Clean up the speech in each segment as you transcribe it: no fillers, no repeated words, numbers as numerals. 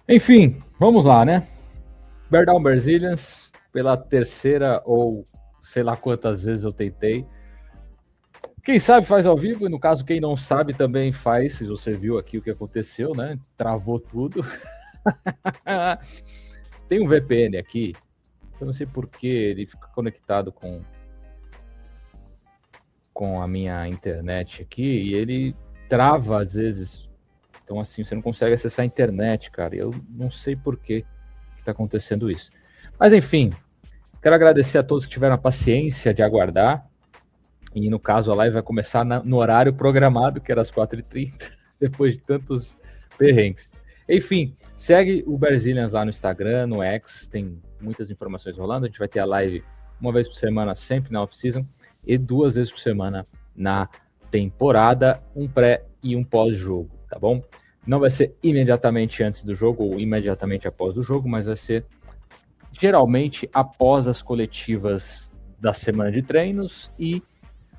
Enfim, vamos lá, né? Bear Down Brazilians, pela terceira ou sei lá quantas vezes eu tentei. Quem sabe faz ao vivo, e no caso, quem não sabe também faz. Se você viu aqui o que aconteceu, né? Travou tudo. Tem um VPN aqui, eu não sei porque ele fica conectado com a minha internet aqui e ele trava às vezes. Então, assim, você não consegue acessar a internet, cara. Eu não sei por que está acontecendo isso. Mas, enfim, quero agradecer a todos que tiveram a paciência de aguardar. E, no caso, a live vai começar no horário programado, que era às 4h30, depois de tantos perrengues. Enfim, segue o Brazilians lá no Instagram, no X, tem muitas informações rolando. A gente vai ter a live uma vez por semana, sempre na off-season, e 2 vezes por semana na temporada, um pré e um pós-jogo, tá bom? Não vai ser imediatamente antes do jogo ou imediatamente após o jogo, mas vai ser geralmente após as coletivas da semana de treinos e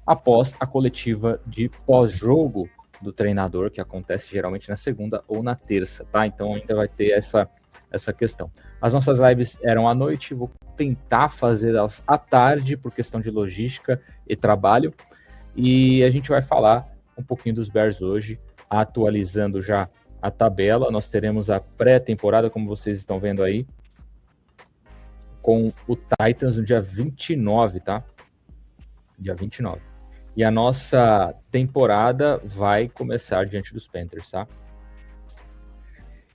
após a coletiva de pós-jogo do treinador, que acontece geralmente na segunda ou na terça, tá? Então ainda vai ter essa questão. As nossas lives eram à noite, vou tentar fazê-las à tarde por questão de logística e trabalho, e a gente vai falar um pouquinho dos Bears hoje, atualizando já a tabela. Nós teremos a pré-temporada, como vocês estão vendo aí, com o Titans no dia 29, tá? Dia 29. E a nossa temporada vai começar diante dos Panthers, tá?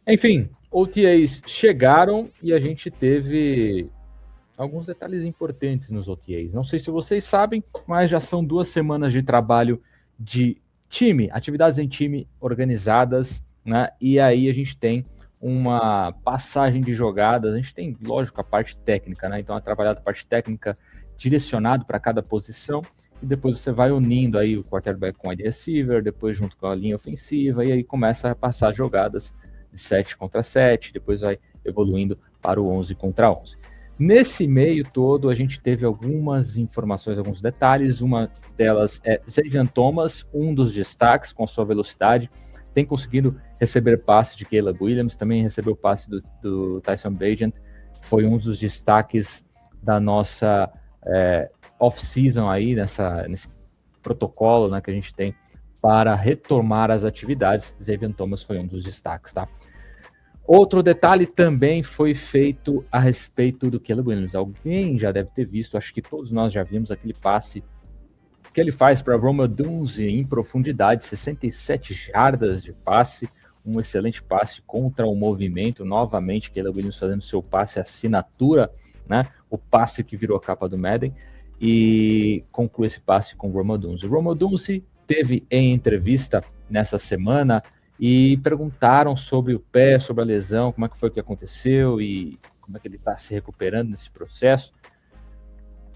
Enfim, OTAs chegaram e a gente teve alguns detalhes importantes nos OTAs. Não sei se vocês sabem, mas já são 2 semanas de trabalho de time, atividades em time organizadas, né? E aí a gente tem uma passagem de jogadas, a gente tem, lógico, a parte técnica, né? Então, a trabalhada a parte técnica direcionado para cada posição, e depois você vai unindo aí o quarterback com o wide receiver, depois junto com a linha ofensiva, e aí começa a passar jogadas de 7 contra 7, depois vai evoluindo para o 11 contra 11. Nesse meio todo, a gente teve algumas informações, alguns detalhes. Uma delas é Xavier Thomas, um dos destaques com a sua velocidade, tem conseguido receber passe de Caleb Williams, também recebeu passe do Tyson Bagent, foi um dos destaques da nossa off-season aí, nesse protocolo, né, que a gente tem para retomar as atividades. Xavier Thomas foi um dos destaques, tá? Outro detalhe também foi feito a respeito do Caleb Williams. Alguém já deve ter visto, acho que todos nós já vimos aquele passe que ele faz para Roma Odunze em profundidade, 67 jardas de passe, um excelente passe contra o movimento. Novamente, Caleb Williams fazendo seu passe assinatura, né? O passe que virou a capa do Madden, e conclui esse passe com Roma Odunze. Roma Odunze teve em entrevista nessa semana e perguntaram sobre o pé, sobre a lesão, como é que foi que aconteceu e como é que ele está se recuperando nesse processo.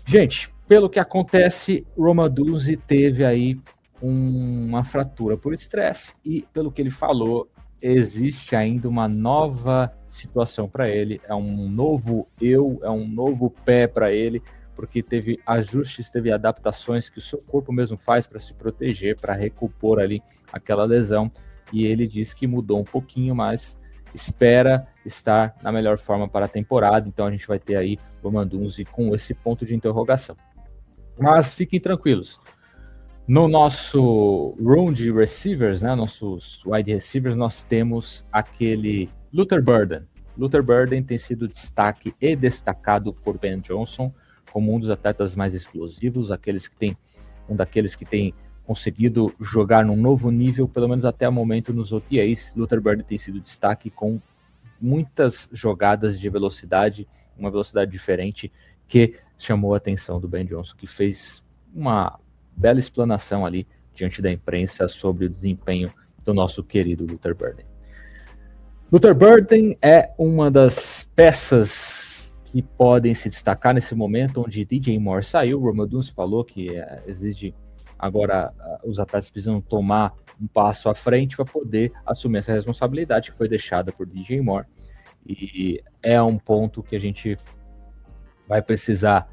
Gente, pelo que acontece, Roma Odunze teve aí uma fratura por estresse e, pelo que ele falou, existe ainda uma nova situação para ele, é um novo é um novo pé para ele, porque teve ajustes, teve adaptações que o seu corpo mesmo faz para se proteger, para recompor ali aquela lesão, e ele disse que mudou um pouquinho, mas espera estar na melhor forma para a temporada. Então a gente vai ter aí o Roma Odunze com esse ponto de interrogação. Mas fiquem tranquilos, no nosso room de receivers, né, nossos wide receivers, nós temos aquele Luther Burden. Luther Burden tem sido destaque e destacado por Ben Johnson como um dos atletas mais explosivos, um daqueles que tem conseguido jogar num novo nível, pelo menos até o momento nos OTAs. Luther Burden tem sido destaque com muitas jogadas de velocidade, uma velocidade diferente, que chamou a atenção do Ben Johnson, que fez uma bela explanação ali diante da imprensa sobre o desempenho do nosso querido Luther Burden. Luther Burden é uma das peças que podem se destacar nesse momento, onde DJ Moore saiu. O Roma Odunze falou que exige agora, os atletas precisam tomar um passo à frente para poder assumir essa responsabilidade que foi deixada por DJ Moore, e é um ponto que a gente vai precisar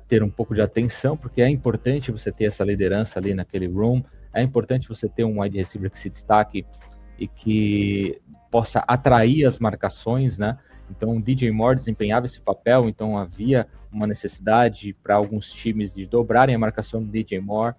ter um pouco de atenção, porque é importante você ter essa liderança ali naquele room, é importante você ter um wide receiver que se destaque e que possa atrair as marcações, né? Então o DJ Moore desempenhava esse papel, então havia uma necessidade para alguns times de dobrarem a marcação do DJ Moore.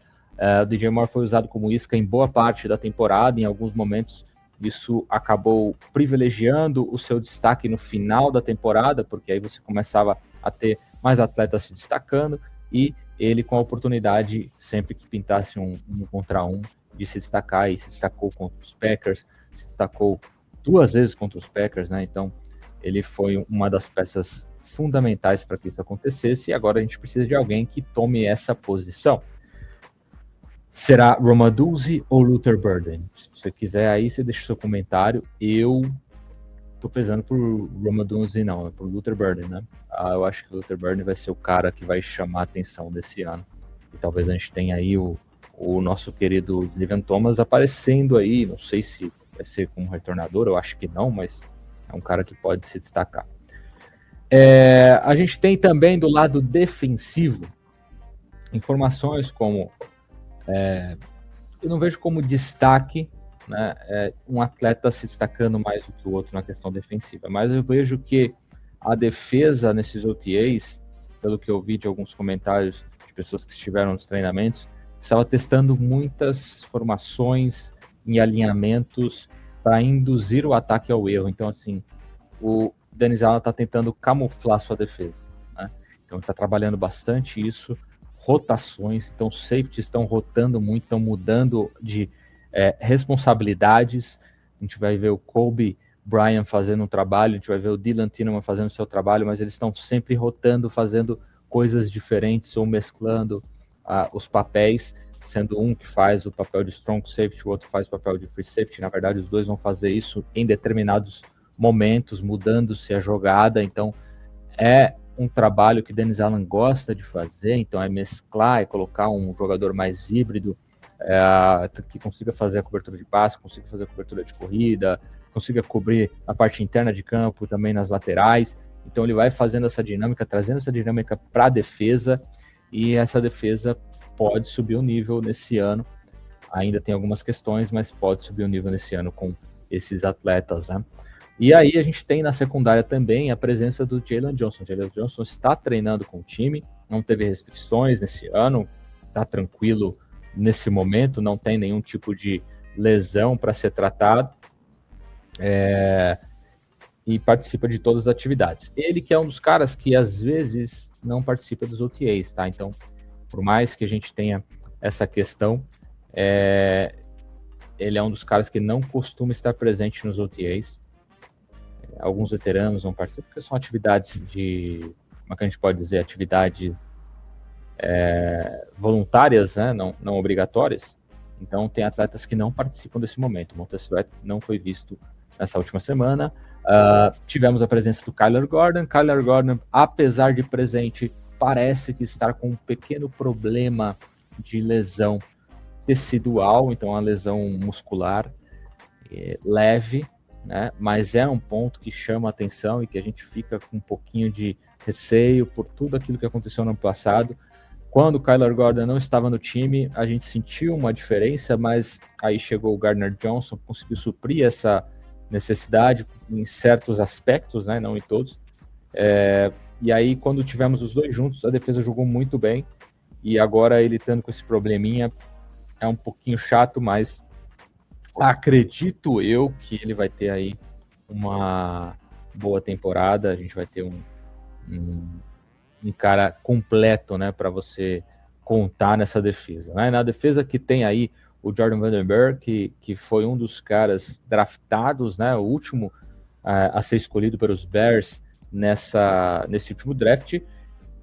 O DJ Moore foi usado como isca em boa parte da temporada, em alguns momentos isso acabou privilegiando o seu destaque no final da temporada, porque aí você começava a ter mais atletas se destacando, e ele com a oportunidade, sempre que pintasse um contra um, de se destacar, e se destacou contra os Packers, se destacou 2 vezes contra os Packers, né? Então ele foi uma das peças fundamentais para que isso acontecesse, e agora a gente precisa de alguém que tome essa posição. Será Romaduzzi ou Luther Burden? Se você quiser aí, você deixa o seu comentário. Eu tô pesando por Romaduzzi, não, é por Luther Burden, né? Eu acho que o Luther Burden vai ser o cara que vai chamar a atenção desse ano. E talvez a gente tenha aí o nosso querido Livian Thomas aparecendo aí, não sei se vai ser como retornador, eu acho que não, mas é um cara que pode se destacar. A gente tem também do lado defensivo informações como eu não vejo como destaque, né, um atleta se destacando mais do que o outro na questão defensiva, mas eu vejo que a defesa nesses OTAs, pelo que eu vi de alguns comentários de pessoas que estiveram nos treinamentos, estava testando muitas formações e alinhamentos para induzir o ataque ao erro. Então, assim, o Dennis Allen está tentando camuflar sua defesa, né? Então, está trabalhando bastante isso, rotações, então os safeties estão rotando muito, estão mudando de responsabilidades. A gente vai ver o Kobe Bryant fazendo um trabalho, a gente vai ver o Dylan Tilleman fazendo o seu trabalho, mas eles estão sempre rotando, fazendo coisas diferentes ou mesclando os papéis, sendo um que faz o papel de strong safety, o outro faz o papel de free safety. Na verdade, os dois vão fazer isso em determinados momentos, mudando-se a jogada. Então, é um trabalho que Dennis Allen gosta de fazer, então é mesclar, é colocar um jogador mais híbrido, que consiga fazer a cobertura de passe, consiga fazer a cobertura de corrida, consiga cobrir a parte interna de campo, também nas laterais. Então ele vai fazendo essa dinâmica, trazendo essa dinâmica para a defesa, e essa defesa pode subir o nível nesse ano. Ainda tem algumas questões, mas pode subir o nível nesse ano com esses atletas, né? E aí a gente tem na secundária também a presença do Jalen Johnson. Jalen Johnson está treinando com o time, não teve restrições nesse ano, está tranquilo nesse momento, não tem nenhum tipo de lesão para ser tratado, e participa de todas as atividades. Ele que é um dos caras que às vezes não participa dos OTAs, tá? Então, por mais que a gente tenha essa questão, ele é um dos caras que não costuma estar presente nos OTAs. Alguns veteranos não participam, porque são atividades como é que a gente pode dizer, atividades voluntárias, né? Não obrigatórias. Então tem atletas que não participam desse momento. O Montez Sweat não foi visto nessa última semana. Tivemos a presença do Kyler Gordon. Kyler Gordon, apesar de presente, parece que está com um pequeno problema de lesão tecidual, então uma lesão muscular leve, né? Mas é um ponto que chama a atenção e que a gente fica com um pouquinho de receio por tudo aquilo que aconteceu no ano passado. Quando o Kyler Gordon não estava no time, a gente sentiu uma diferença, mas aí chegou o Gardner Johnson, conseguiu suprir essa necessidade em certos aspectos, né? Não em todos. E aí, quando tivemos os dois juntos, a defesa jogou muito bem, e agora ele estando com esse probleminha é um pouquinho chato, mas acredito eu que ele vai ter aí uma boa temporada. A gente vai ter um cara completo, né, para você contar nessa defesa, né? Na defesa que tem aí o Jordan Vandenberg, que foi um dos caras draftados, né, o último a ser escolhido pelos Bears nesse último draft,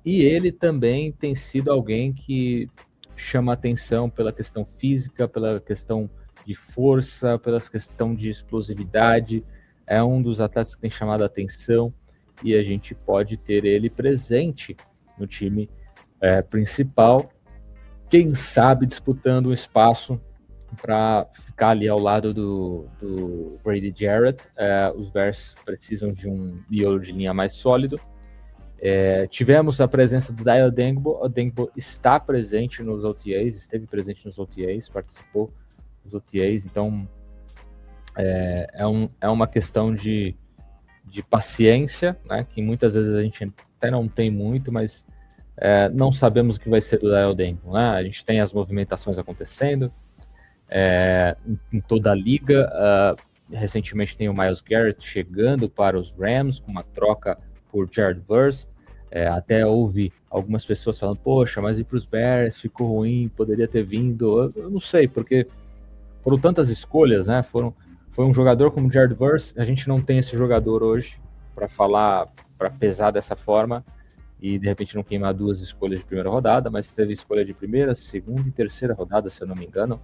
e ele também tem sido alguém que chama atenção pela questão física, pela questão de força, pela questão de explosividade. É um dos atletas que tem chamado a atenção, e a gente pode ter ele presente no time principal, quem sabe disputando um espaço para ficar ali ao lado do Grady Jarrett. Os Bears precisam de um miolo de linha mais sólido. Tivemos a presença do Dayo Dengbo. O Dengbo está presente nos OTAs, esteve presente nos OTAs, participou dos OTAs, então É uma questão de paciência, né, que muitas vezes a gente até não tem muito, mas não sabemos o que vai ser do Daryl Denton, né? A gente tem as movimentações acontecendo em toda a liga. Recentemente tem o Myles Garrett chegando para os Rams com uma troca por Jared Verse. Até houve algumas pessoas falando, poxa, mas ir para os Bears ficou ruim, poderia ter vindo. Eu não sei, porque foram tantas escolhas, né? Foi um jogador como Jared Verse, a gente não tem esse jogador hoje para falar, para pesar dessa forma e de repente não queimar duas escolhas de primeira rodada, mas teve escolha de primeira, segunda e terceira rodada, se eu não me engano,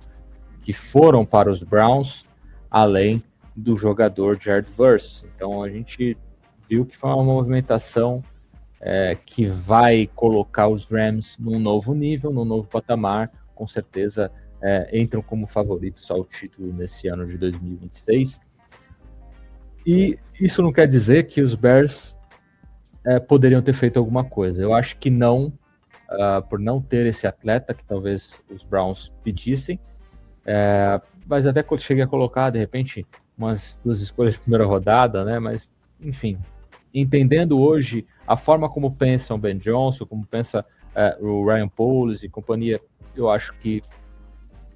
que foram para os Browns, além do jogador Jared Verse. Então a gente viu que foi uma movimentação que vai colocar os Rams num novo nível, num novo patamar, com certeza entram como favoritos ao título nesse ano de 2026. E isso não quer dizer que os Bears poderiam ter feito alguma coisa. Eu acho que não, por não ter esse atleta que talvez os Browns pedissem, mas até cheguei a colocar, de repente, umas duas escolhas de primeira rodada, né? Mas, enfim, entendendo hoje a forma como pensam Ben Johnson, como pensa o Ryan Poles e companhia, eu acho que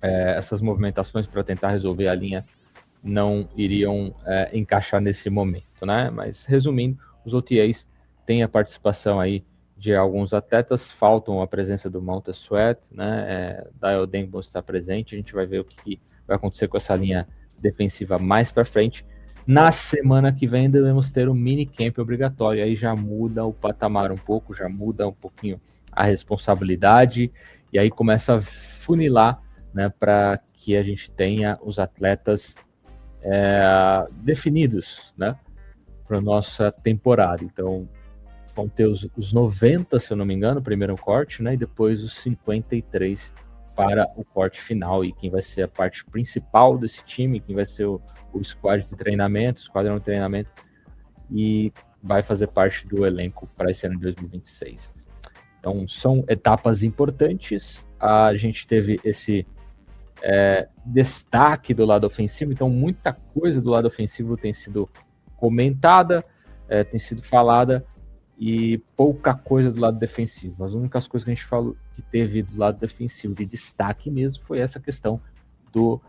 essas movimentações para tentar resolver a linha não iriam encaixar nesse momento, né? Mas, resumindo, os OTAs têm a participação aí de alguns atletas, faltam a presença do Montez Sweat, né? Daryl Denton está presente, a gente vai ver o que vai acontecer com essa linha defensiva mais para frente. Na semana que vem devemos ter um minicamp obrigatório, aí já muda o patamar um pouco, já muda um pouquinho a responsabilidade, e aí começa a funilar, né, para que a gente tenha os atletas definidos, né, para nossa temporada. Então, vão ter os 90, se eu não me engano, o primeiro corte, né, e depois os 53 para o corte final, e quem vai ser a parte principal desse time, quem vai ser o squad de treinamento, o esquadrão de treinamento, e vai fazer parte do elenco para esse ano de 2026. Então, são etapas importantes. A gente teve esse destaque do lado ofensivo, então muita coisa do lado ofensivo tem sido comentada, tem sido falada, e pouca coisa do lado defensivo. As únicas coisas que a gente falou que teve do lado defensivo de destaque mesmo foi essa questão do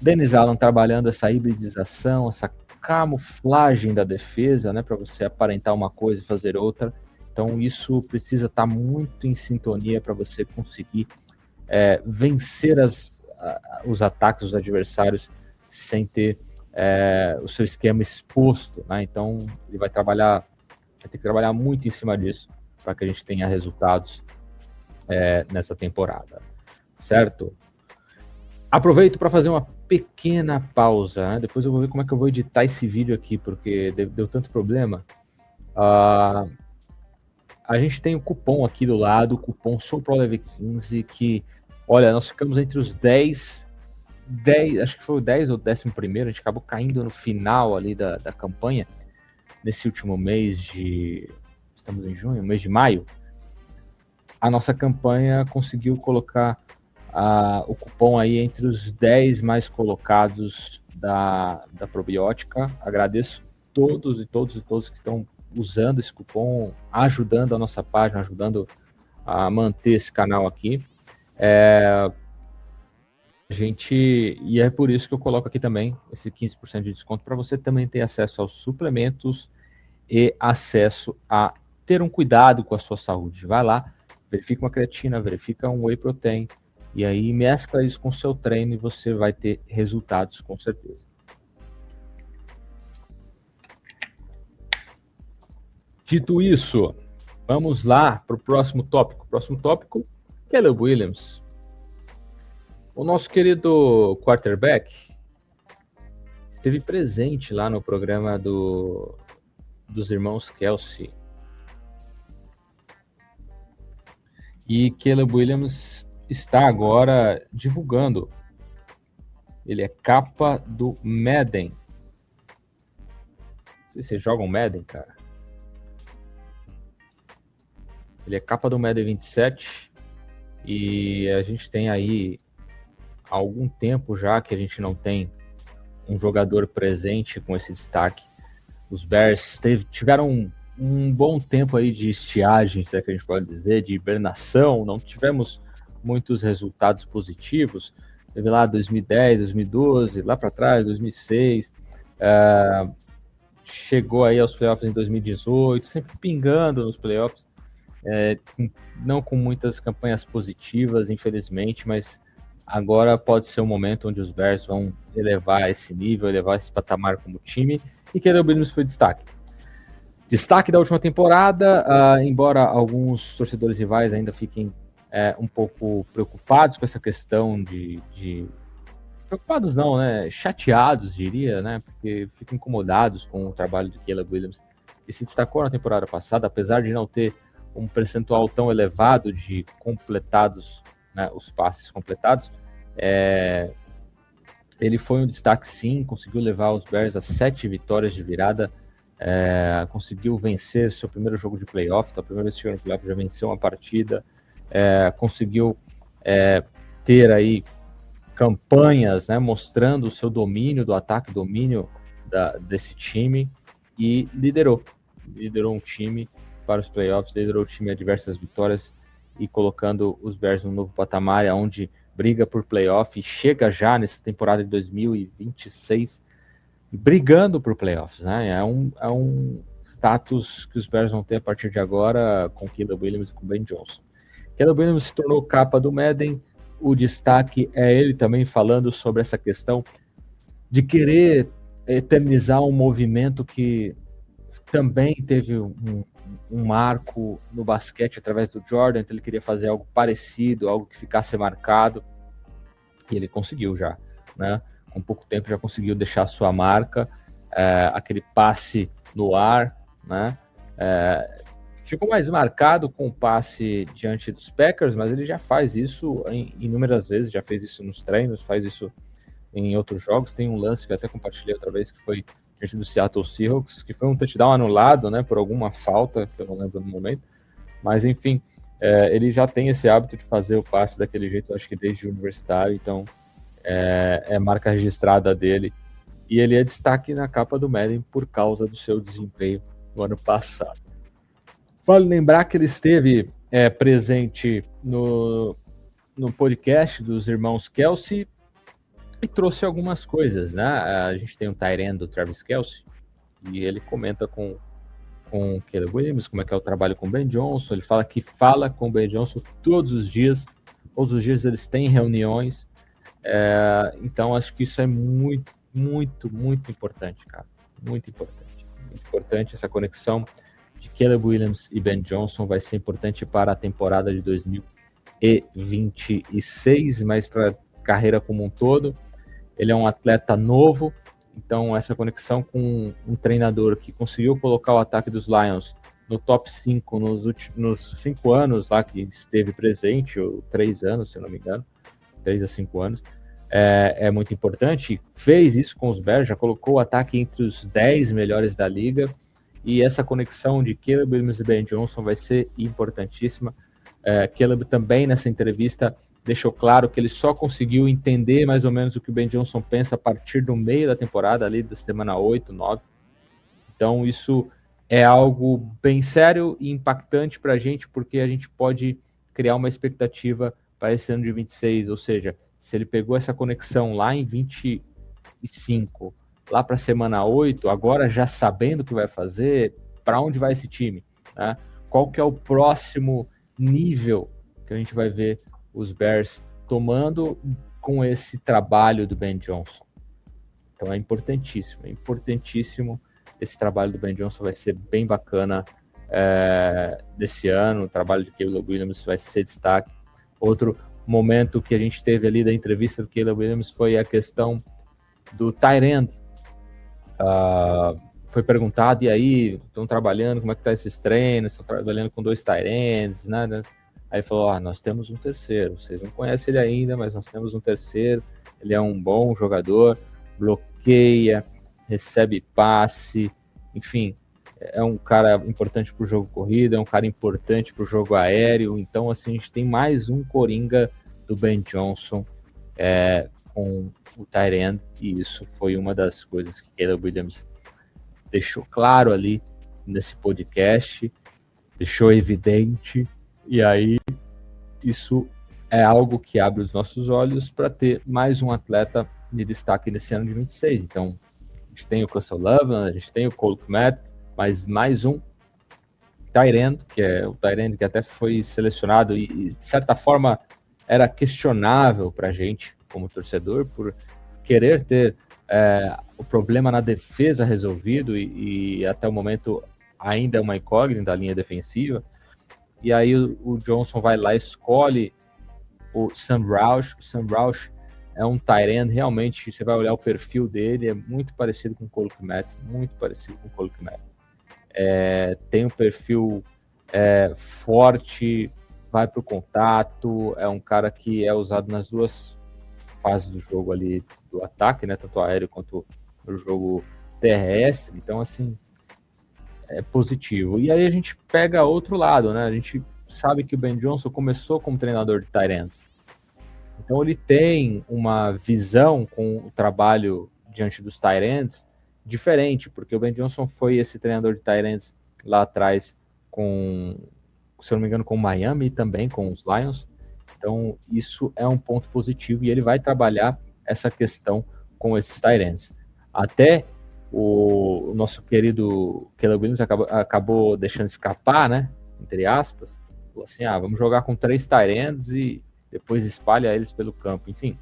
Dennis Allen trabalhando essa hibridização, essa camuflagem da defesa, né, para você aparentar uma coisa e fazer outra. Então isso precisa estar muito em sintonia para você conseguir vencer os ataques dos adversários sem ter o seu esquema exposto, né? Então ele vai ter que trabalhar muito em cima disso para que a gente tenha resultados nessa temporada, certo? Aproveito para fazer uma pequena pausa, né? Depois eu vou ver como é que eu vou editar esse vídeo aqui, porque deu tanto problema. A gente tem um cupom aqui do lado, o cupom SOUPROLEV15, que, olha, nós ficamos entre os 10, acho que foi o 10 ou 11º, a gente acabou caindo no final ali da campanha, nesse último mês estamos em junho, mês de maio. A nossa campanha conseguiu colocar o cupom aí entre os 10 mais colocados da Probiótica. Agradeço todos que estão usando esse cupom, ajudando a nossa página, ajudando a manter esse canal aqui. E é por isso que eu coloco aqui também esse 15% de desconto para você também ter acesso aos suplementos e acesso a ter um cuidado com a sua saúde. Vai lá, verifica uma creatina, verifica um whey protein, e aí mescla isso com o seu treino e você vai ter resultados com certeza. Dito isso, vamos lá para o próximo tópico. Próximo tópico, Caleb Williams. O nosso querido quarterback esteve presente lá no programa dos irmãos Kelsey. E Caleb Williams está agora divulgando. Ele é capa do Madden. Não sei se vocês jogam Madden, cara. Ele é capa do Madden 27. E a gente tem aí há algum tempo já que a gente não tem um jogador presente com esse destaque. Os Bears tiveram um bom tempo aí de estiagem, se é que a gente pode dizer, de hibernação, não tivemos muitos resultados positivos. Teve lá 2010, 2012, lá para trás, 2006, chegou aí aos playoffs em 2018, sempre pingando nos playoffs, não com muitas campanhas positivas, infelizmente, mas agora pode ser um momento onde os Bears vão elevar esse nível, elevar esse patamar como time, e Caleb Williams foi destaque. Destaque da última temporada, embora alguns torcedores rivais ainda fiquem um pouco preocupados com essa questão de... Preocupados não, né? Chateados, diria, né? Porque ficam incomodados com o trabalho de Caleb Williams, que se destacou na temporada passada, apesar de não ter um percentual tão elevado de completados, né, os passes completados, ele foi um destaque sim, conseguiu levar os Bears a 7 vitórias de virada, conseguiu vencer seu primeiro jogo de playoff, então a primeira vez que chegou no playoff já venceu uma partida, conseguiu ter aí campanhas, né, mostrando o seu domínio do ataque, domínio desse time, e liderou um time para os playoffs, liderou o time a diversas vitórias e colocando os Bears num novo patamar, onde briga por playoff e chega já nessa temporada de 2026 brigando por playoffs, né? É um status que os Bears vão ter a partir de agora com Caleb Williams e com Ben Johnson. Caleb Williams se tornou capa do Madden, o destaque é ele também falando sobre essa questão de querer eternizar um movimento que também teve um marco no basquete através do Jordan, então ele queria fazer algo parecido, algo que ficasse marcado, e ele conseguiu já, né? Com pouco tempo já conseguiu deixar a sua marca, aquele passe no ar, né? Ficou mais marcado com o passe diante dos Packers, mas ele já faz isso inúmeras vezes, já fez isso nos treinos, faz isso em outros jogos. Tem um lance que eu até compartilhei outra vez, que foi diante do Seattle Seahawks, que foi um touchdown anulado, né, por alguma falta, que eu não lembro no momento, mas enfim, ele já tem esse hábito de fazer o passe daquele jeito, acho que desde o universitário, então é marca registrada dele, e ele é destaque na capa do Madden por causa do seu desempenho no ano passado. Vale lembrar que ele esteve presente no podcast dos irmãos Kelce e trouxe algumas coisas, né? A gente tem um tight end do Travis Kelce e ele comenta com o Caleb Williams como é que é o trabalho com o Ben Johnson. Ele fala que fala com o Ben Johnson todos os dias eles têm reuniões, então acho que isso é muito, muito, muito importante, cara, muito importante essa conexão de Caleb Williams e Ben Johnson vai ser importante para a temporada de 2026, mas para a carreira como um todo. Ele é um atleta novo, então essa conexão com um treinador que conseguiu colocar o ataque dos Lions no top 5 nos 5 anos lá que esteve presente, ou 3 anos, se eu não me engano, 3 a 5 anos, é muito importante. Fez isso com os Bears, já colocou o ataque entre os 10 melhores da liga, e essa conexão de Caleb Williams e Ben Johnson vai ser importantíssima. Caleb também nessa entrevista deixou claro que ele só conseguiu entender mais ou menos o que o Ben Johnson pensa a partir do meio da temporada, ali da semana 8, 9. Então isso é algo bem sério e impactante para a gente, porque a gente pode criar uma expectativa para esse ano de 26, ou seja, se ele pegou essa conexão lá em 25, lá para a semana 8, agora já sabendo o que vai fazer, para onde vai esse time, né? Qual que é o próximo nível que a gente vai ver os Bears tomando com esse trabalho do Ben Johnson. Então é importantíssimo esse trabalho do Ben Johnson, vai ser bem bacana desse ano, o trabalho de Caleb Williams vai ser destaque. Outro momento que a gente teve ali da entrevista do Caleb Williams foi a questão do tight end. Foi perguntado, e aí, estão trabalhando, como é que tá esses treinos, estão trabalhando com 2 tight ends, né? Aí falou, nós temos um terceiro, vocês não conhecem ele ainda, mas nós temos um terceiro, ele é um bom jogador, bloqueia, recebe passe, enfim, é um cara importante para o jogo corrido, é um cara importante para o jogo aéreo, então assim, a gente tem mais um coringa do Ben Johnson com o tight end, e isso foi uma das coisas que Caleb Williams deixou claro ali nesse podcast, deixou evidente, e aí isso é algo que abre os nossos olhos para ter mais um atleta de destaque nesse ano de 26. Então, a gente tem o Russell Loveland, a gente tem o Cole Kmet, mas mais um tight end, que é o tight end que até foi selecionado e de certa forma era questionável para a gente como torcedor por querer ter o problema na defesa resolvido e até o momento ainda é uma incógnita da linha defensiva. E aí o Johnson vai lá e escolhe o Sam Roush. O Sam Roush é um tight end, realmente, você vai olhar o perfil dele, é muito parecido com o Cole Kmet, muito parecido com o Cole Kmet. Tem um perfil forte, vai para o contato, é um cara que é usado nas duas fases do jogo ali, do ataque, né, tanto aéreo quanto no jogo terrestre, então assim, é positivo. E aí a gente pega outro lado, né, a gente sabe que o Ben Johnson começou como treinador de tight ends, então ele tem uma visão com o trabalho diante dos tight ends diferente, porque o Ben Johnson foi esse treinador de tight ends lá atrás com, se eu não me engano, com o Miami e também com os Lions. Então, isso é um ponto positivo e ele vai trabalhar essa questão com esses tight ends. Até o nosso querido Caleb Williams acabou deixando escapar, né? Entre aspas. Falou assim, vamos jogar com 3 tight ends e depois espalha eles pelo campo. Enfim,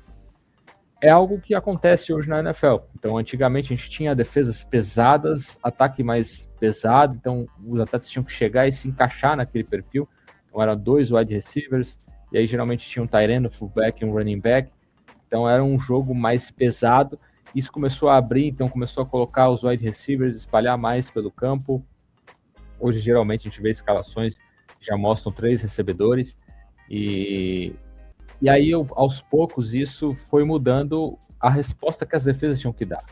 é algo que acontece hoje na NFL. Então, antigamente a gente tinha defesas pesadas, ataque mais pesado, então os atletas tinham que chegar e se encaixar naquele perfil. Então, eram 2 wide receivers, e aí geralmente tinha um tight end, um fullback e um running back. Então, era um jogo mais pesado. Isso começou a abrir, então começou a colocar os wide receivers, espalhar mais pelo campo. Hoje, geralmente, a gente vê escalações que já mostram 3 recebedores, e aí, aos poucos, isso foi mudando a resposta que as defesas tinham que dar.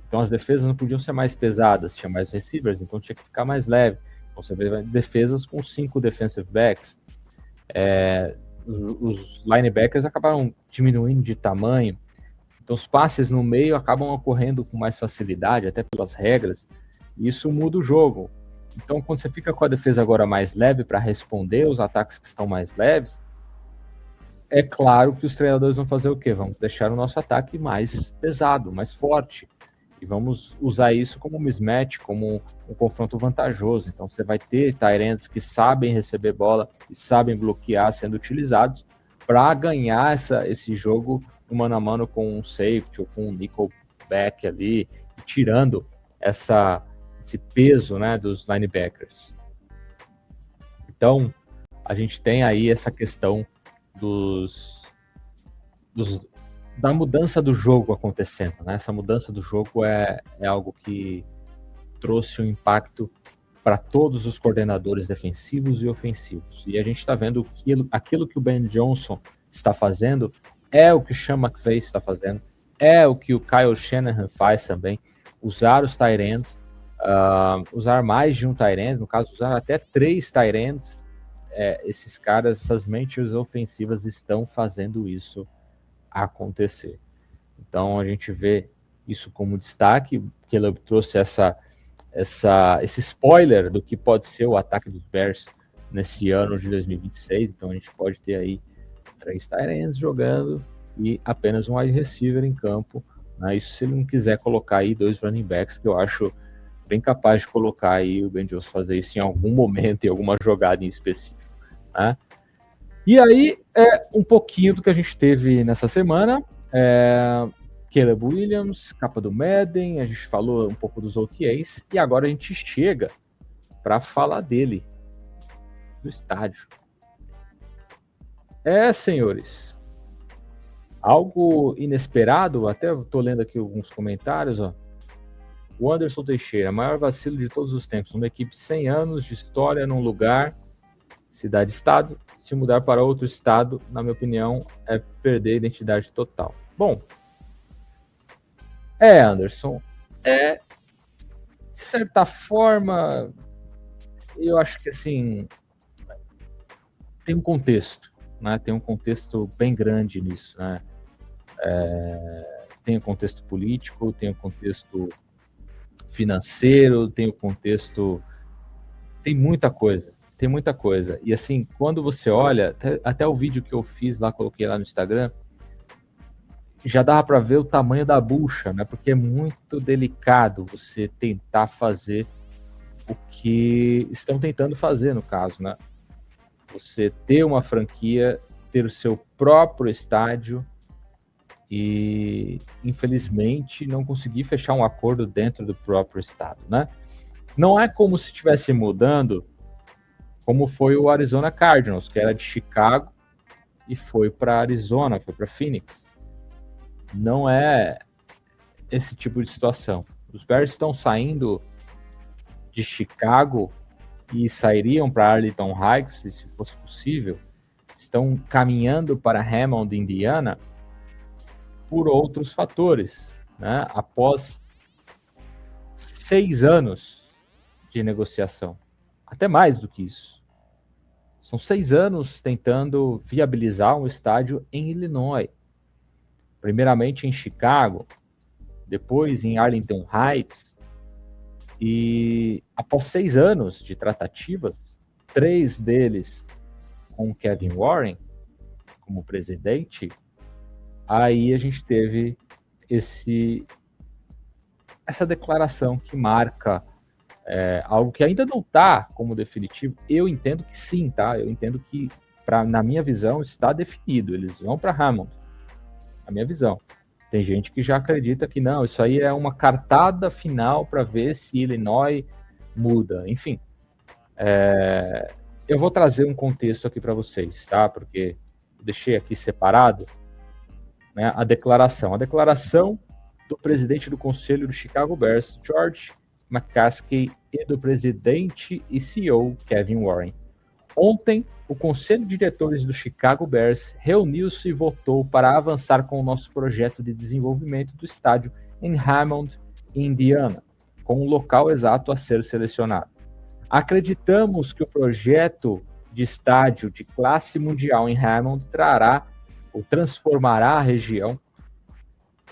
Então, as defesas não podiam ser mais pesadas, tinha mais receivers, então tinha que ficar mais leve. Então, você vê defesas com 5 defensive backs. Os linebackers acabaram diminuindo de tamanho. Então, os passes no meio acabam ocorrendo com mais facilidade, até pelas regras. E isso muda o jogo. Então, quando você fica com a defesa agora mais leve para responder os ataques que estão mais leves, é claro que os treinadores vão fazer o quê? Vamos deixar o nosso ataque mais pesado, mais forte. E vamos usar isso como um mismatch, como um confronto vantajoso. Então você vai ter tight ends que sabem receber bola e sabem bloquear sendo utilizados para ganhar esse jogo no mano a mano com um safety ou com um nickelback ali, tirando esse peso, né, dos linebackers. Então a gente tem aí essa questão da mudança do jogo acontecendo, né? Essa mudança do jogo é algo que trouxe um impacto para todos os coordenadores defensivos e ofensivos. E a gente está vendo aquilo que o Ben Johnson está fazendo é o que o Sean McVay está fazendo, é o que o Kyle Shanahan faz também, usar os tight ends, usar mais de um tight end, no caso, usar até 3 tight ends. Esses caras, essas mentes ofensivas estão fazendo isso acontecer. Então a gente vê isso como destaque, que ele trouxe esse spoiler do que pode ser o ataque dos Bears nesse ano de 2026. Então a gente pode ter aí 3 tight ends jogando e apenas um wide receiver em campo, né? Isso se ele não quiser colocar aí 2 running backs, que eu acho bem capaz de colocar aí o Ben Johnson fazer isso em algum momento, em alguma jogada em específico, né? E aí, um pouquinho do que a gente teve nessa semana. Caleb Williams, capa do Madden, a gente falou um pouco dos OTAs, e agora a gente chega para falar dele, do estádio. Senhores, algo inesperado, até estou lendo aqui alguns comentários, ó. O Anderson Teixeira, maior vacilo de todos os tempos, uma equipe 100 anos de história num lugar, cidade-estado, se mudar para outro estado, na minha opinião, é perder a identidade total. Bom, Anderson, de certa forma, eu acho que assim, tem um contexto, né? Tem um contexto bem grande nisso, né? tem o contexto político, tem o contexto financeiro, tem o contexto... Tem muita coisa. E assim, quando você olha, até o vídeo que eu fiz lá, coloquei lá no Instagram, já dava para ver o tamanho da bucha, né? Porque é muito delicado você tentar fazer o que estão tentando fazer, no caso, né? Você ter uma franquia, ter o seu próprio estádio e, infelizmente, não conseguir fechar um acordo dentro do próprio estado, né? Não é como se estivesse mudando, como foi o Arizona Cardinals, que era de Chicago e foi para Arizona, foi para Phoenix. Não é esse tipo de situação. Os Bears estão saindo de Chicago e sairiam para Arlington Heights, se fosse possível. Estão caminhando para Hammond, Indiana, por outros fatores, né? Após 6 anos de negociação, até mais do que isso. São 6 anos tentando viabilizar um estádio em Illinois. Primeiramente em Chicago, depois em Arlington Heights, e após 6 anos de tratativas, 3 deles com Kevin Warren como presidente, aí a gente teve essa declaração que marca algo que ainda não está como definitivo. Eu entendo que sim, tá? Eu entendo que, na minha visão, está definido. Eles vão para Hammond. A minha visão. Tem gente que já acredita que não, isso aí é uma cartada final para ver se Illinois muda. Enfim, eu vou trazer um contexto aqui para vocês, tá? Porque eu deixei aqui separado, né, a declaração. A declaração do presidente do Conselho do Chicago Bears, George McCaskey, e do presidente e CEO, Kevin Warren. Ontem, o Conselho de Diretores do Chicago Bears reuniu-se e votou para avançar com o nosso projeto de desenvolvimento do estádio em Hammond, Indiana, com o local exato a ser selecionado. Acreditamos que o projeto de estádio de classe mundial em Hammond transformará a região,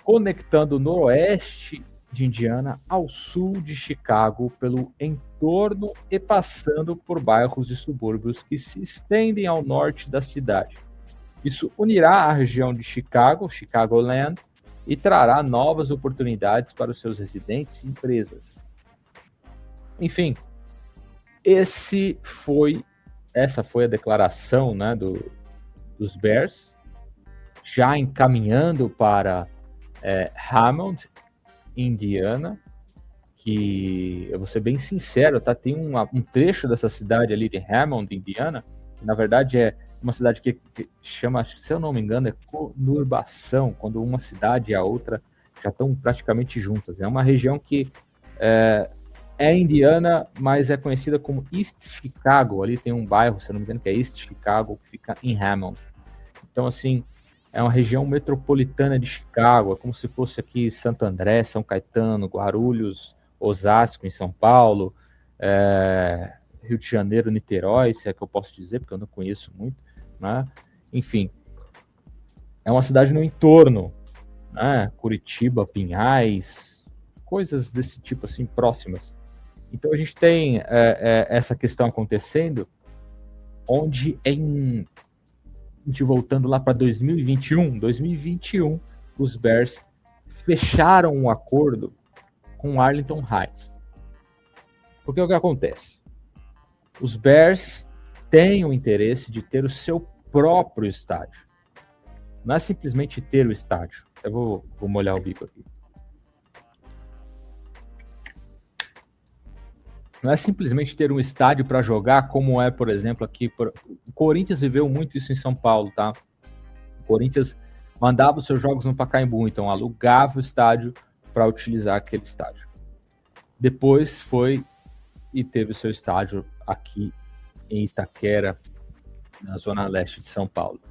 conectando o noroeste de Indiana ao sul de Chicago pelo entorno e passando por bairros e subúrbios que se estendem ao norte da cidade. Isso unirá a região de Chicago, Chicagoland, e trará novas oportunidades para os seus residentes e empresas. Enfim, essa foi a declaração, né, dos Bears, já encaminhando para Hammond, Indiana, que eu vou ser bem sincero, tá? Tem um trecho dessa cidade ali de Hammond, Indiana, que na verdade é uma cidade que chama, se eu não me engano, é conurbação, quando uma cidade e a outra já estão praticamente juntas. É uma região que é Indiana, mas é conhecida como East Chicago. Ali tem um bairro, se eu não me engano, que é East Chicago, que fica em Hammond. Então, assim, é uma região metropolitana de Chicago, é como se fosse aqui Santo André, São Caetano, Guarulhos, Osasco, em São Paulo, Rio de Janeiro, Niterói, se é que eu posso dizer, porque eu não conheço muito, né? Enfim, é uma cidade no entorno, né? Curitiba, Pinhais, coisas desse tipo, assim, próximas. Então a gente tem essa questão acontecendo, onde voltando lá para 2021, os Bears fecharam um acordo com Arlington Heights. Porque o que acontece? Os Bears têm o interesse de ter o seu próprio estádio. Não é simplesmente ter o estádio. Eu vou molhar o bico aqui. Não é simplesmente ter um estádio para jogar, como é, por exemplo, aqui. O Corinthians viveu muito isso em São Paulo, tá? O Corinthians mandava os seus jogos no Pacaembu, então alugava o estádio para utilizar aquele estádio. Depois foi e teve o seu estádio aqui em Itaquera, na zona leste de São Paulo.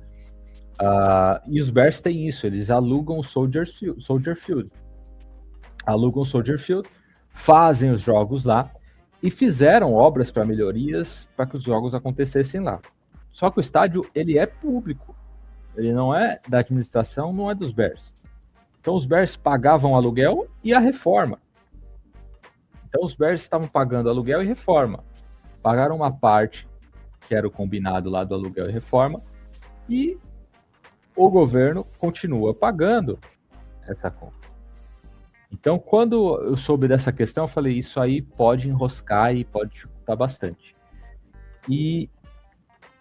E os Bears têm isso, eles alugam o Soldier Field. Alugam o Soldier Field, fazem os jogos lá, e fizeram obras para melhorias para que os jogos acontecessem lá. Só que o estádio, ele é público. Ele não é da administração, não é dos Bears. Então os Bears pagavam aluguel e a reforma. Então os Bears estavam pagando aluguel e reforma. Pagaram uma parte, que era o combinado lá do aluguel e reforma, e o governo continua pagando essa conta. Então, quando eu soube dessa questão, eu falei, isso aí pode enroscar e pode dificultar bastante. E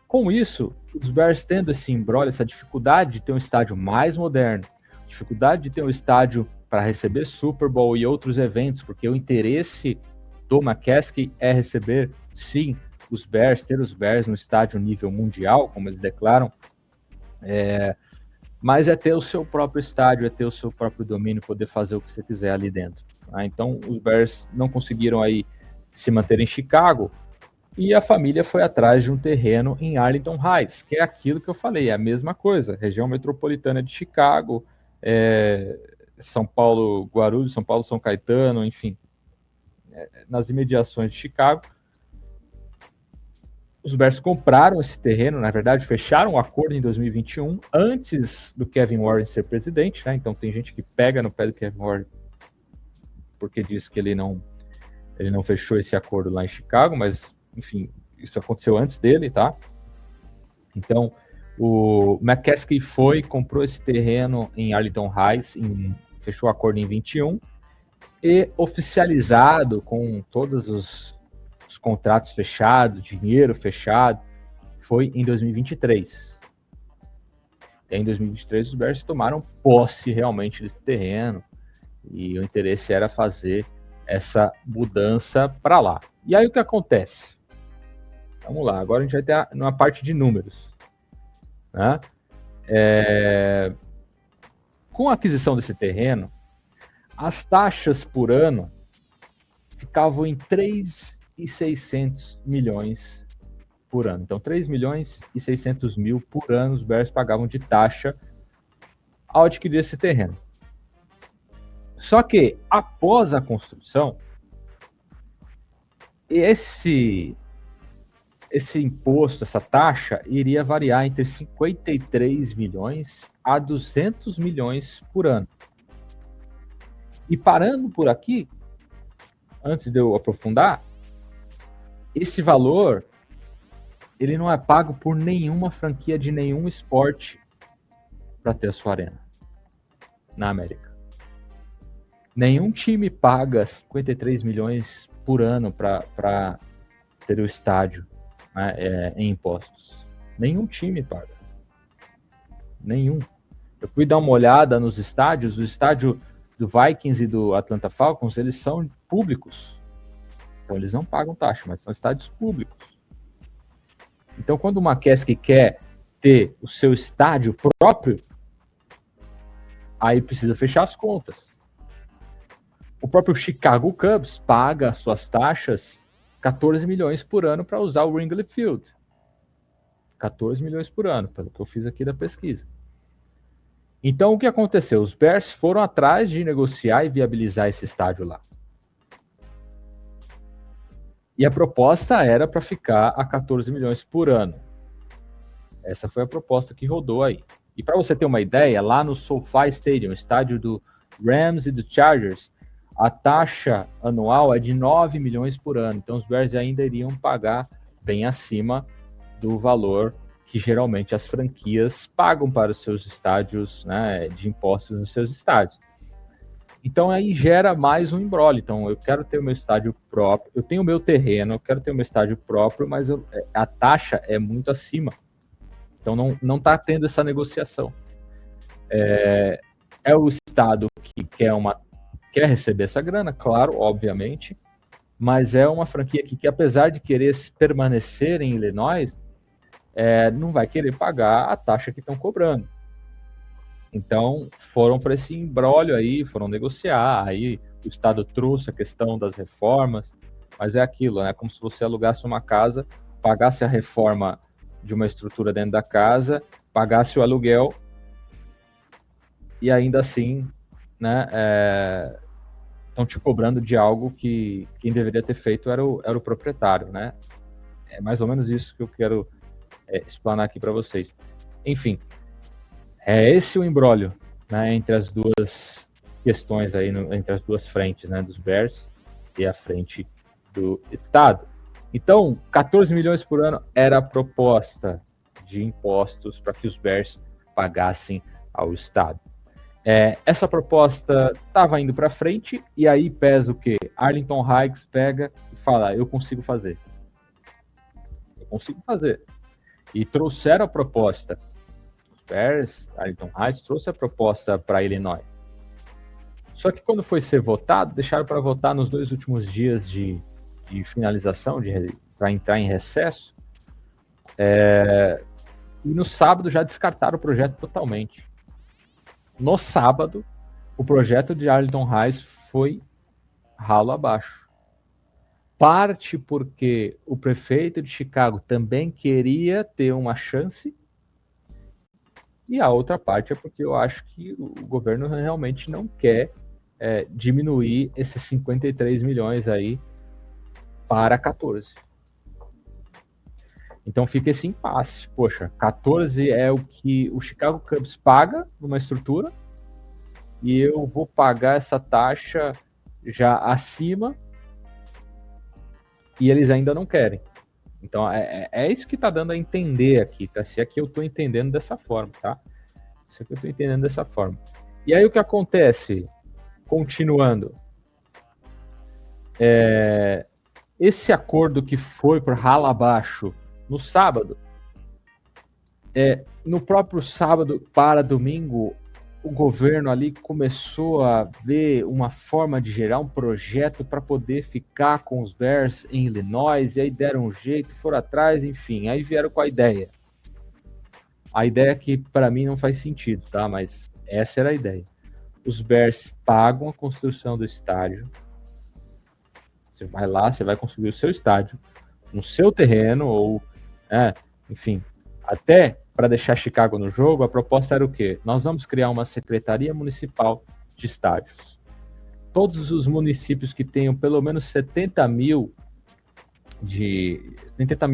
com isso, os Bears tendo esse imbróglio, essa dificuldade de ter um estádio mais moderno, dificuldade de ter um estádio para receber Super Bowl e outros eventos, porque o interesse do McCaskey é receber, sim, os Bears, ter os Bears no estádio nível mundial, como eles declaram, mas é ter o seu próprio estádio, é ter o seu próprio domínio, poder fazer o que você quiser ali dentro. Tá? Então, os Bears não conseguiram aí se manter em Chicago, e a família foi atrás de um terreno em Arlington Heights, que é aquilo que eu falei, é a mesma coisa, região metropolitana de Chicago, São Paulo, Guarulhos, São Paulo, São Caetano, enfim, nas imediações de Chicago. Os Bears compraram esse terreno, na verdade, fecharam o acordo em 2021, antes do Kevin Warren ser presidente, né? Então tem gente que pega no pé do Kevin Warren porque diz que ele não fechou esse acordo lá em Chicago, mas, enfim, isso aconteceu antes dele, tá? Então, o McCaskey comprou esse terreno em Arlington Heights, fechou o acordo em 21, e oficializado com todos os contratos fechados, dinheiro fechado, foi em 2023. E em 2023 os Bears tomaram posse realmente desse terreno e o interesse era fazer essa mudança para lá. E aí o que acontece? Vamos lá, agora a gente vai ter uma parte de números. Né? Com a aquisição desse terreno, as taxas por ano ficavam em 3.600 milhões por ano. Então, 3.600.000 por ano os Bears pagavam de taxa ao adquirir esse terreno. Só que, após a construção, esse imposto, essa taxa, iria variar entre 53 milhões a 200 milhões por ano. E parando por aqui, antes de eu aprofundar, esse valor, ele não é pago por nenhuma franquia de nenhum esporte para ter a sua arena na América. Nenhum time paga 53 milhões por ano para ter o estádio, né, em impostos. Nenhum time paga. Nenhum. Eu fui dar uma olhada nos estádios, o estádio do Vikings e do Atlanta Falcons, eles são públicos. Então, eles não pagam taxa, mas são estádios públicos. Então, quando o McCaskey quer ter o seu estádio próprio, aí precisa fechar as contas. O próprio Chicago Cubs paga suas taxas 14 milhões por ano para usar o Wrigley Field. 14 milhões por ano, pelo que eu fiz aqui da pesquisa. Então, o que aconteceu? Os Bears foram atrás de negociar e viabilizar esse estádio lá. E a proposta era para ficar a 14 milhões por ano. Essa foi a proposta que rodou aí. E para você ter uma ideia, lá no SoFi Stadium, estádio do Rams e do Chargers, a taxa anual é de 9 milhões por ano. Então, os Bears ainda iriam pagar bem acima do valor que geralmente as franquias pagam para os seus estádios, né, de impostos nos seus estádios. Então aí gera mais um imbróglio. Então eu quero ter o meu estádio próprio, eu tenho o meu terreno, eu quero ter o meu estádio próprio, mas a taxa é muito acima. Então não está tendo essa negociação. É o estado que quer receber essa grana, claro, obviamente, mas é uma franquia que apesar de querer permanecer em Illinois, não vai querer pagar a taxa que estão cobrando. Então, foram para esse imbróglio aí, foram negociar, aí o Estado trouxe a questão das reformas, mas é aquilo, né? Como se você alugasse uma casa, pagasse a reforma de uma estrutura dentro da casa, pagasse o aluguel, e ainda assim, né, estão te cobrando de algo que quem deveria ter feito era o proprietário, né? É mais ou menos isso que eu quero explanar aqui para vocês. Enfim, é esse o imbróglio né, entre as duas questões aí, entre as duas frentes, né, dos Bears e a frente do Estado. Então, 14 milhões por ano era a proposta de impostos para que os Bears pagassem ao Estado. Essa proposta estava indo para frente, e aí pesa o quê? Arlington Heights pega e fala, eu consigo fazer. Eu consigo fazer. E trouxeram a proposta. Os Bears, Arlington Heights, trouxe a proposta para Illinois. Só que quando foi ser votado, deixaram para votar nos 2 últimos dias de finalização, para entrar em recesso. E no sábado já descartaram o projeto totalmente. No sábado, o projeto de Arlington Heights foi ralo abaixo. Parte porque o prefeito de Chicago também queria ter uma chance, e a outra parte é porque eu acho que o governo realmente não quer diminuir esses 53 milhões aí para 14. Então fica esse impasse. Poxa, 14 é o que o Chicago Cubs paga numa estrutura, e eu vou pagar essa taxa já acima, e eles ainda não querem. Então é isso que está dando a entender aqui, tá? Se é que eu estou entendendo dessa forma, tá? Se é que eu estou entendendo dessa forma. E aí o que acontece? Continuando. Esse acordo que foi por ralo abaixo no sábado, no próprio sábado para domingo, o governo ali começou a ver uma forma de gerar um projeto para poder ficar com os Bears em Illinois, e aí deram um jeito, foram atrás, enfim, aí vieram com a ideia. A ideia que para mim não faz sentido, tá? Mas essa era a ideia. Os Bears pagam a construção do estádio. Você vai lá, você vai construir o seu estádio no seu terreno, ou, enfim, até para deixar Chicago no jogo, a proposta era o quê? Nós vamos criar uma secretaria municipal de estádios. Todos os municípios que tenham pelo menos 70 mil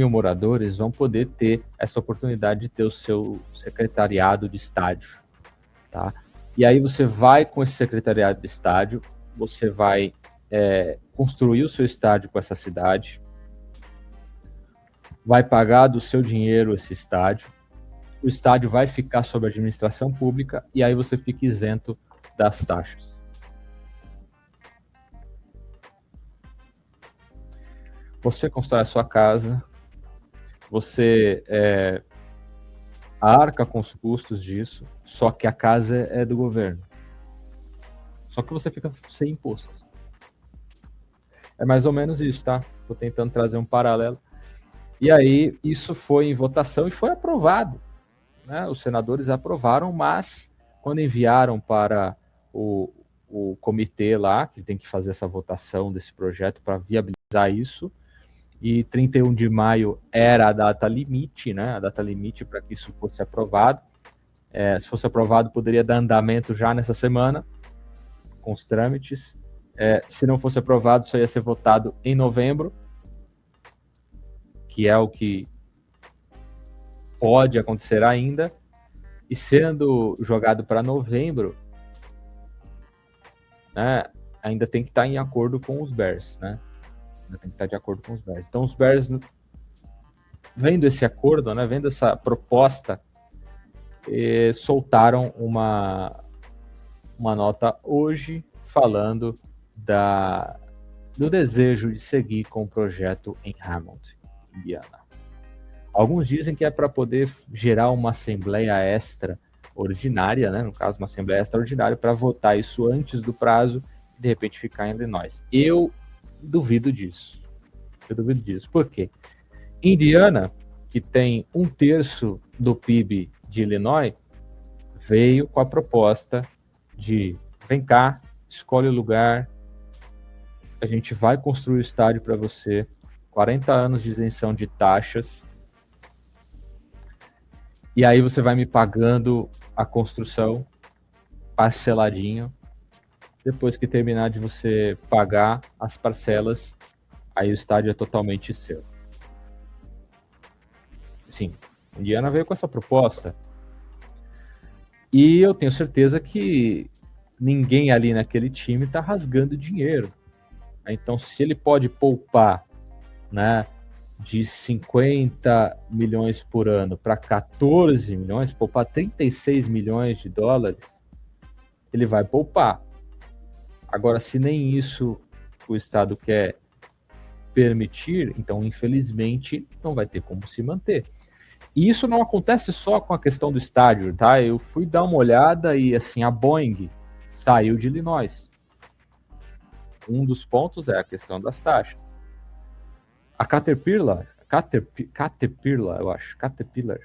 moradores vão poder ter essa oportunidade de ter o seu secretariado de estádio, tá? E aí você vai com esse secretariado de estádio, você vai construir o seu estádio com essa cidade, vai pagar do seu dinheiro esse estádio, o estádio vai ficar sob administração pública, e aí você fica isento das taxas. Você constrói a sua casa, você arca com os custos disso, só que a casa é do governo. Só que você fica sem imposto. É mais ou menos isso, tá? Estou tentando trazer um paralelo. E aí, isso foi em votação e foi aprovado, né? Os senadores aprovaram, mas quando enviaram para o comitê lá, que tem que fazer essa votação desse projeto para viabilizar isso, e 31 de maio era a data limite, né? A data limite para que isso fosse aprovado. Se fosse aprovado, poderia dar andamento já nessa semana, com os trâmites. Se não fosse aprovado, só ia ser votado em novembro, que é o que pode acontecer ainda. E sendo jogado para novembro, né, ainda tem que estar em acordo com os Bears, né? Ainda tem que estar de acordo com os Bears. Então os Bears, vendo esse acordo, né, vendo essa proposta, soltaram uma nota hoje falando do desejo de seguir com o projeto em Hammond, Indiana. Alguns dizem que é para poder gerar uma assembleia extraordinária, né? No caso, uma assembleia extraordinária para votar isso antes do prazo e de repente ficar em Illinois. Eu duvido disso. Por quê? Indiana, que tem 1/3 do PIB de Illinois, veio com a proposta de: vem cá, escolhe o lugar, a gente vai construir o estádio para você, 40 anos de isenção de taxas, e aí você vai me pagando a construção parceladinho. Depois que terminar de você pagar as parcelas, aí o estádio é totalmente seu. Sim, Indiana veio com essa proposta. E eu tenho certeza que ninguém ali naquele time está rasgando dinheiro. Então, se ele pode poupar, né, de 50 milhões por ano para 14 milhões, poupar 36 milhões de dólares, ele vai poupar. Agora, se nem isso o Estado quer permitir, então, infelizmente, não vai ter como se manter. E isso não acontece só com a questão do estádio, tá? Eu fui dar uma olhada e, assim, a Boeing saiu de Illinois. Um dos pontos é a questão das taxas. A Caterpillar, eu acho, Caterpillar,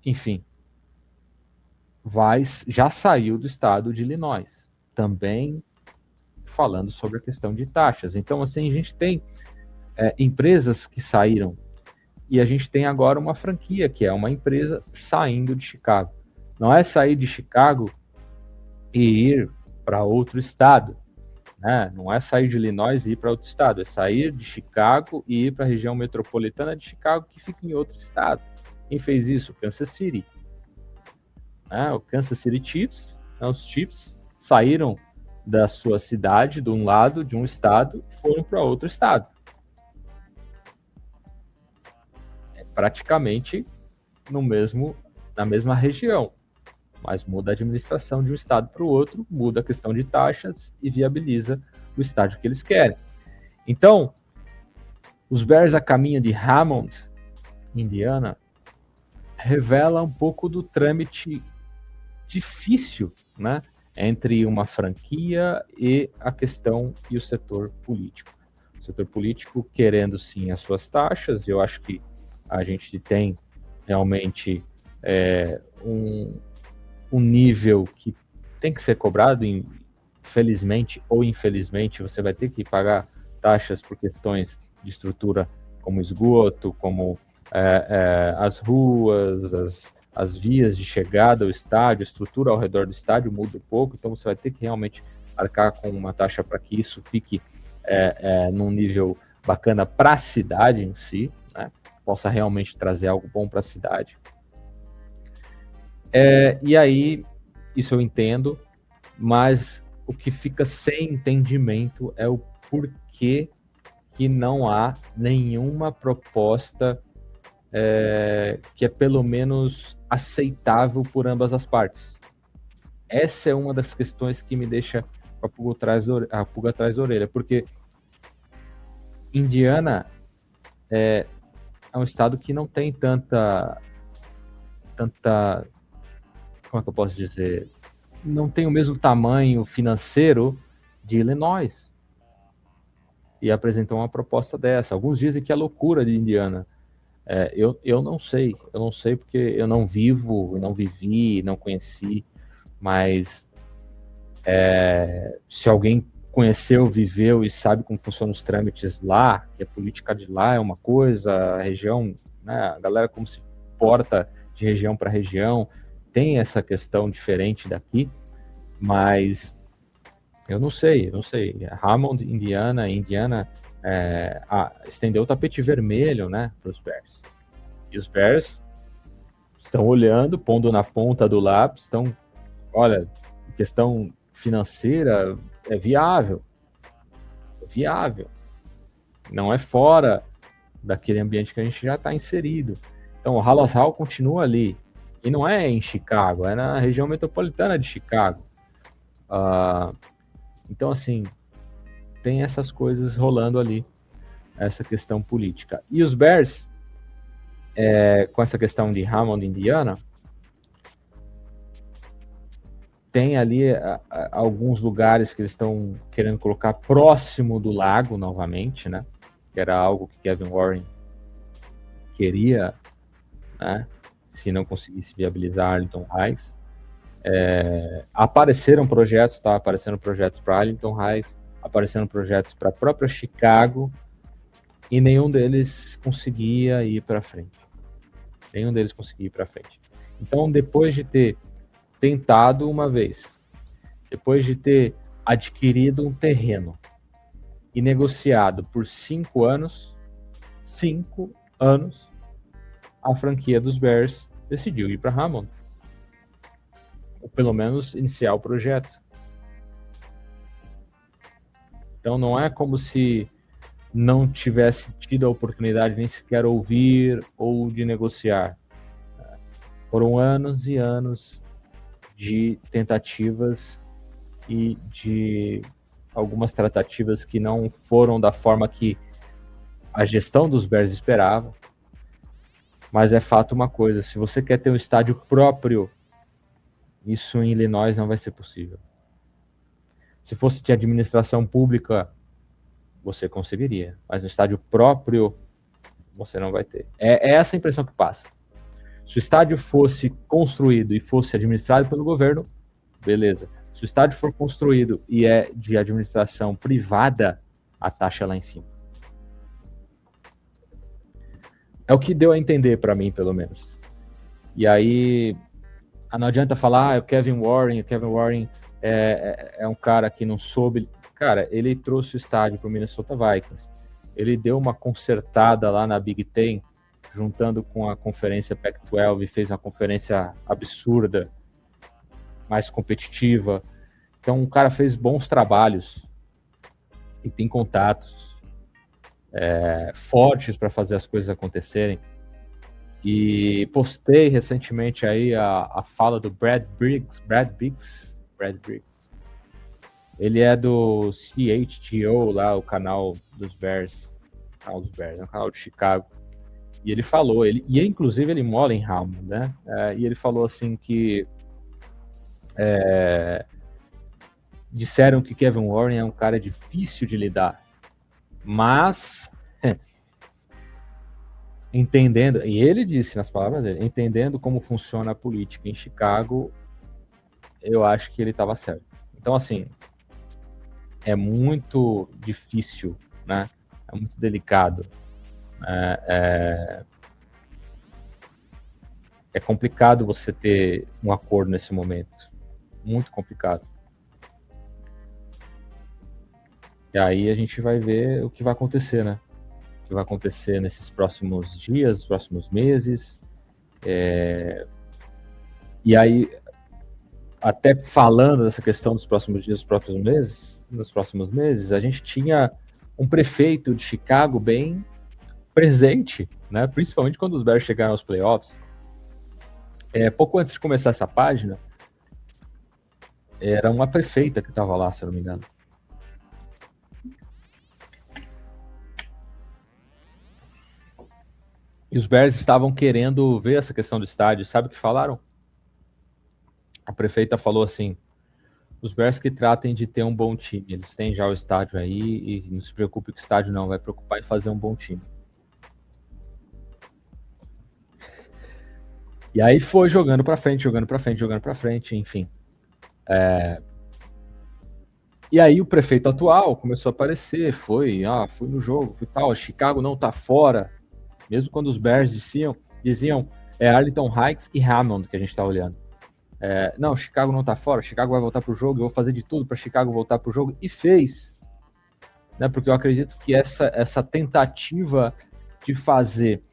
enfim, já saiu do estado de Illinois, também falando sobre a questão de taxas. Então, assim, a gente tem empresas que saíram e a gente tem agora uma franquia, que é uma empresa saindo de Chicago. Não é sair de Chicago e ir para outro estado, né? Não é sair de Illinois e ir para outro estado, é sair de Chicago e ir para a região metropolitana de Chicago, que fica em outro estado. Quem fez isso? Kansas City. O Kansas City Chiefs, os Chiefs saíram da sua cidade, de um lado, de um estado, e foram para outro estado. Praticamente na mesma região, mas muda a administração de um estado para o outro, muda a questão de taxas e viabiliza o estádio que eles querem. Então, os Bears a caminho de Hammond, Indiana, revela um pouco do trâmite difícil, né, entre uma franquia e a questão e o setor político. O setor político querendo sim as suas taxas, eu acho que a gente tem realmente um nível que tem que ser cobrado, felizmente ou infelizmente, você vai ter que pagar taxas por questões de estrutura como esgoto, como as ruas, as vias de chegada ao estádio, a estrutura ao redor do estádio muda um pouco, então você vai ter que realmente arcar com uma taxa para que isso fique num nível bacana para a cidade em si, né? Possa realmente trazer algo bom para a cidade. E aí, isso eu entendo, mas o que fica sem entendimento é o porquê que não há nenhuma proposta que é pelo menos aceitável por ambas as partes. Essa é uma das questões que me deixa a pulga atrás da orelha, porque Indiana é um estado que não tem tanta, como é que eu posso dizer, não tem o mesmo tamanho financeiro de Illinois. E apresentou uma proposta dessa. Alguns dizem que é loucura de Indiana. Eu não sei porque eu não vivo, não vivi, não conheci, mas se alguém conheceu, viveu e sabe como funcionam os trâmites lá, que a política de lá é uma coisa, a região, né, a galera como se porta de região para região, tem essa questão diferente daqui, mas eu não sei. Hammond, Indiana estendeu o tapete vermelho, né, para os Bears. E os Bears estão olhando, pondo na ponta do lápis, olha, questão financeira é viável. Não é fora daquele ambiente que a gente já está inserido. Então, o Halas Hall continua ali. E não é em Chicago, é na região metropolitana de Chicago. Então, assim, tem essas coisas rolando ali, essa questão política. E os Bears, com essa questão de Hammond, Indiana, tem ali alguns lugares que eles estão querendo colocar próximo do lago novamente, né? Que era algo que Kevin Warren queria, né? Se não conseguisse viabilizar Arlington Heights. Apareceram projetos para Arlington Heights, apareceram projetos para a própria Chicago, e nenhum deles conseguia ir para frente. Então, depois de ter tentado uma vez, depois de ter adquirido um terreno e negociado por 5 anos, a franquia dos Bears decidiu ir para Hammond. ou pelo menos iniciar o projeto. Então não é como se não tivesse tido a oportunidade nem sequer ouvir ou de negociar. Foram anos e anos de tentativas e de algumas tratativas que não foram da forma que a gestão dos Bears esperava. Mas é fato uma coisa, se você quer ter um estádio próprio, isso em Illinois não vai ser possível. Se fosse de administração pública, você conseguiria, mas no estádio próprio, você não vai ter. É essa a impressão que passa. Se o estádio fosse construído e fosse administrado pelo governo, beleza. Se o estádio for construído e é de administração privada, a taxa é lá em cima. É o que deu a entender para mim, pelo menos. E aí, não adianta falar, o Kevin Warren é um cara que não soube. Cara, ele trouxe o estádio para o Minnesota Vikings. Ele deu uma consertada lá na Big Ten, juntando com a conferência Pac-12, e fez uma conferência absurda, mais competitiva. Então, o cara fez bons trabalhos e tem contatos fortes para fazer as coisas acontecerem. E postei recentemente aí a fala do Brad Briggs. Ele é do CHGO, lá, o canal dos Bears. É um canal de Chicago. E ele falou, inclusive ele mora em Hammond, né? E ele falou assim que disseram que Kevin Warren é um cara difícil de lidar, mas entendendo, e ele disse nas palavras dele, entendendo como funciona a política em Chicago, eu acho que ele estava certo. Então, assim, é muito difícil, né? É muito delicado. É complicado você ter um acordo nesse momento. Muito complicado. E aí a gente vai ver o que vai acontecer, né? O que vai acontecer nesses próximos dias, próximos meses. E aí, até falando dessa questão dos próximos dias, nos próximos meses, a gente tinha um prefeito de Chicago bem presente, né? Principalmente quando os Bears chegaram aos playoffs. Pouco antes de começar essa página, era uma prefeita que estava lá, se eu não me engano. E os Bears estavam querendo ver essa questão do estádio. Sabe o que falaram? A prefeita falou assim: os Bears que tratem de ter um bom time. Eles têm já o estádio aí e não se preocupe que o estádio não vai preocupar em fazer um bom time. E aí foi jogando pra frente, enfim. E aí o prefeito atual começou a aparecer, fui no jogo, fui tal, Chicago não tá fora. Mesmo quando os Bears diziam Arlington Heights e Hammond que a gente tá olhando. Não, Chicago não tá fora, Chicago vai voltar pro jogo, eu vou fazer de tudo para Chicago voltar pro jogo, e fez. Né, porque eu acredito que essa tentativa de fazer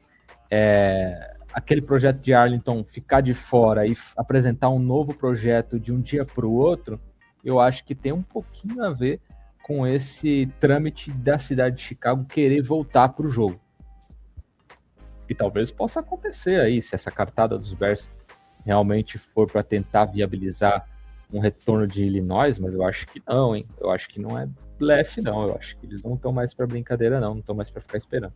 aquele projeto de Arlington ficar de fora e apresentar um novo projeto de um dia para o outro, eu acho que tem um pouquinho a ver com esse trâmite da cidade de Chicago querer voltar para o jogo. E talvez possa acontecer aí, se essa cartada dos Bears realmente for para tentar viabilizar um retorno de Illinois, mas eu acho que não, hein? Eu acho que não é blefe, não. Eu acho que eles não estão mais para brincadeira, não estão mais para ficar esperando.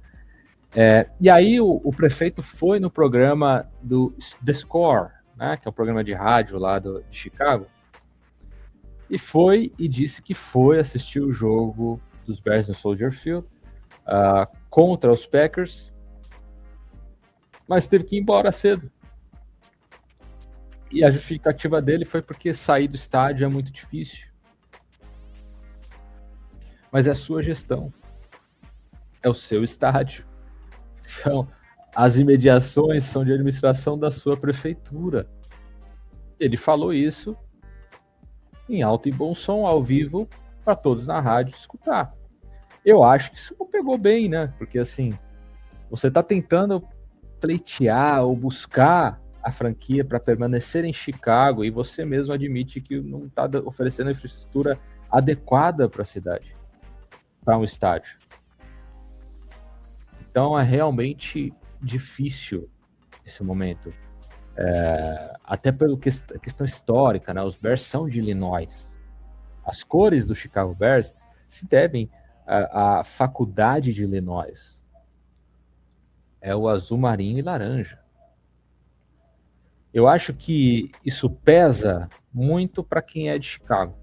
E aí o prefeito foi no programa do The Score, né, que é um programa de rádio lá de Chicago, e foi e disse que foi assistir o jogo dos Bears no Soldier Field contra os Packers, mas teve que ir embora cedo. E a justificativa dele foi porque sair do estádio é muito difícil. Mas é a sua gestão. É o seu estádio. As imediações são de administração da sua prefeitura. Ele falou isso em alto e bom som, ao vivo, para todos na rádio escutar. Eu acho que isso não pegou bem, né? Porque assim, você está tentando pleitear ou buscar a franquia para permanecer em Chicago e você mesmo admite que não está oferecendo a infraestrutura adequada para a cidade, para um estádio. Então é realmente difícil esse momento. Até pela questão histórica, né? Os Bears são de Illinois. As cores do Chicago Bears se devem à faculdade de Illinois. É o azul marinho e laranja. Eu acho que isso pesa muito para quem é de Chicago.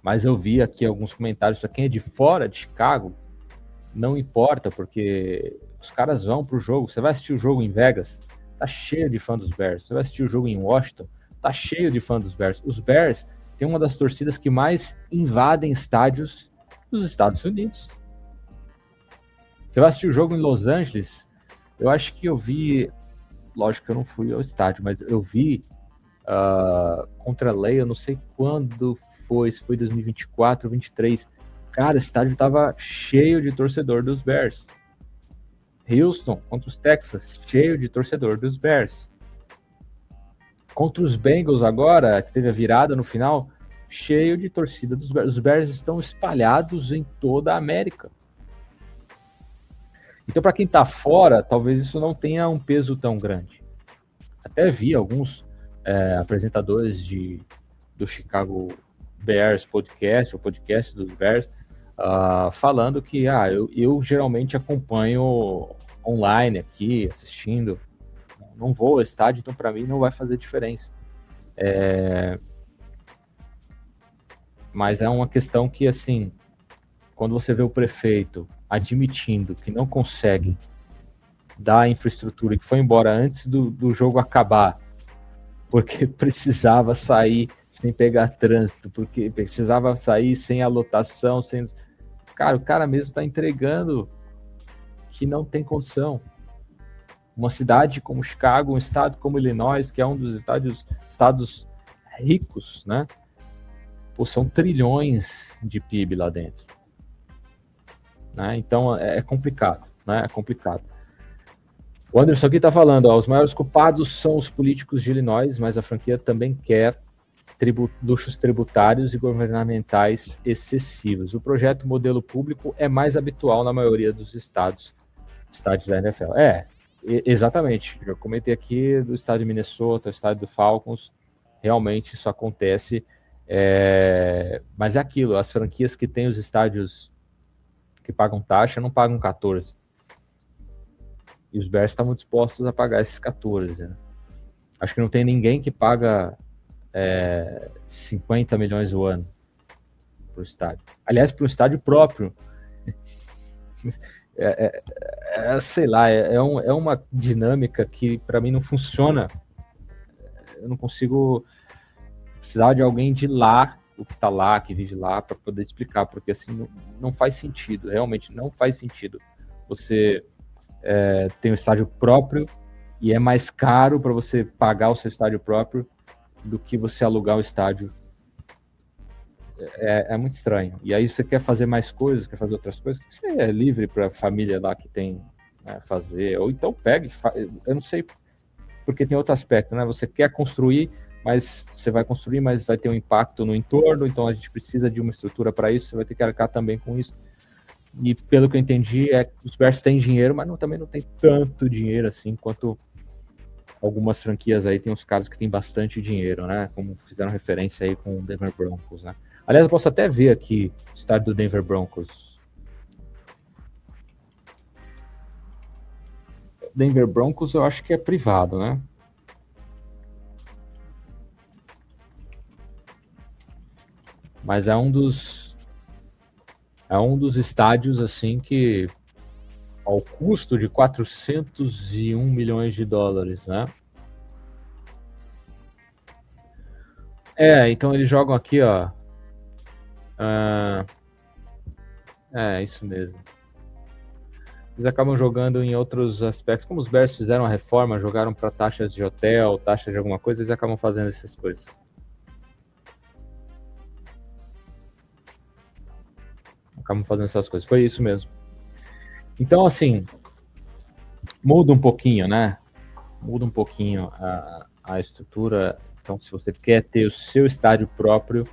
Mas eu vi aqui alguns comentários para quem é de fora de Chicago, não importa, porque os caras vão pro jogo. Você vai assistir o jogo em Vegas, tá cheio de fã dos Bears. Você vai assistir o jogo em Washington, tá cheio de fã dos Bears. Os Bears têm uma das torcidas que mais invadem estádios dos Estados Unidos. Você vai assistir o jogo em Los Angeles, eu acho que eu vi, lógico que eu não fui ao estádio, mas eu vi contra a Lei, eu não sei quando foi, se foi 2024, 2023. Cara, o estádio tava cheio de torcedor dos Bears. Houston contra os Texas, cheio de torcedor dos Bears. Contra os Bengals agora, que teve a virada no final, cheio de torcida dos Bears. Os Bears estão espalhados em toda a América. Então, para quem está fora, talvez isso não tenha um peso tão grande. Até vi alguns apresentadores do Chicago Bears podcast, o podcast dos Bears, falando que eu geralmente acompanho online aqui, assistindo. Não vou ao estádio, então para mim não vai fazer diferença. Mas é uma questão que, assim, quando você vê o prefeito admitindo que não consegue dar a infraestrutura, que foi embora antes do jogo acabar, porque precisava sair sem pegar trânsito, porque precisava sair sem a lotação, sem... Cara, o cara mesmo está entregando que não tem condição. Uma cidade como Chicago, um estado como Illinois, que é um dos estados ricos, né? Pô, são trilhões de PIB lá dentro. Né? Então é complicado, né? É complicado. O Anderson aqui está falando, os maiores culpados são os políticos de Illinois, mas a franquia também quer luxos tributários e governamentais excessivos. O projeto modelo público é mais habitual na maioria dos estádios da NFL. Exatamente. Eu comentei aqui do estado de Minnesota, o estado do Falcons, realmente isso acontece, mas é aquilo, as franquias que têm os estádios que pagam taxa não pagam 14. E os Bears estavam dispostos a pagar esses 14. Né? Acho que não tem ninguém que paga 50 milhões o ano para o estádio. Aliás, para o estádio próprio. Sei lá, é uma dinâmica que para mim não funciona. Eu não consigo precisar de alguém de lá, o que está lá, que vive lá, para poder explicar, porque assim não faz sentido, realmente não faz sentido. Você tem um estádio próprio e é mais caro para você pagar o seu estádio próprio do que você alugar o estádio. É muito estranho. E aí você quer fazer mais coisas, quer fazer outras coisas, você é livre para a família lá que tem fazer, ou então pegue, eu não sei, porque tem outro aspecto, né? Você quer construir, mas você vai construir, mas vai ter um impacto no entorno, então a gente precisa de uma estrutura para isso, você vai ter que arcar também com isso. E pelo que eu entendi, os Bears têm dinheiro, mas também não tem tanto dinheiro assim quanto algumas franquias aí. Tem uns caras que têm bastante dinheiro, né? Como fizeram referência aí com o Denver Broncos, né? Aliás, eu posso até ver aqui o estádio do Denver Broncos. Denver Broncos eu acho que é privado, né? Mas é um dos estádios assim que ao custo de 401 milhões de dólares, né? Então eles jogam aqui, ó. Isso mesmo. Eles acabam jogando em outros aspectos. Como os Bears fizeram a reforma, jogaram para taxas de hotel, taxas de alguma coisa, eles acabam fazendo essas coisas. Foi isso mesmo. Então, assim, muda um pouquinho, né? muda um pouquinho a estrutura. Então, se você quer ter o seu estádio próprio,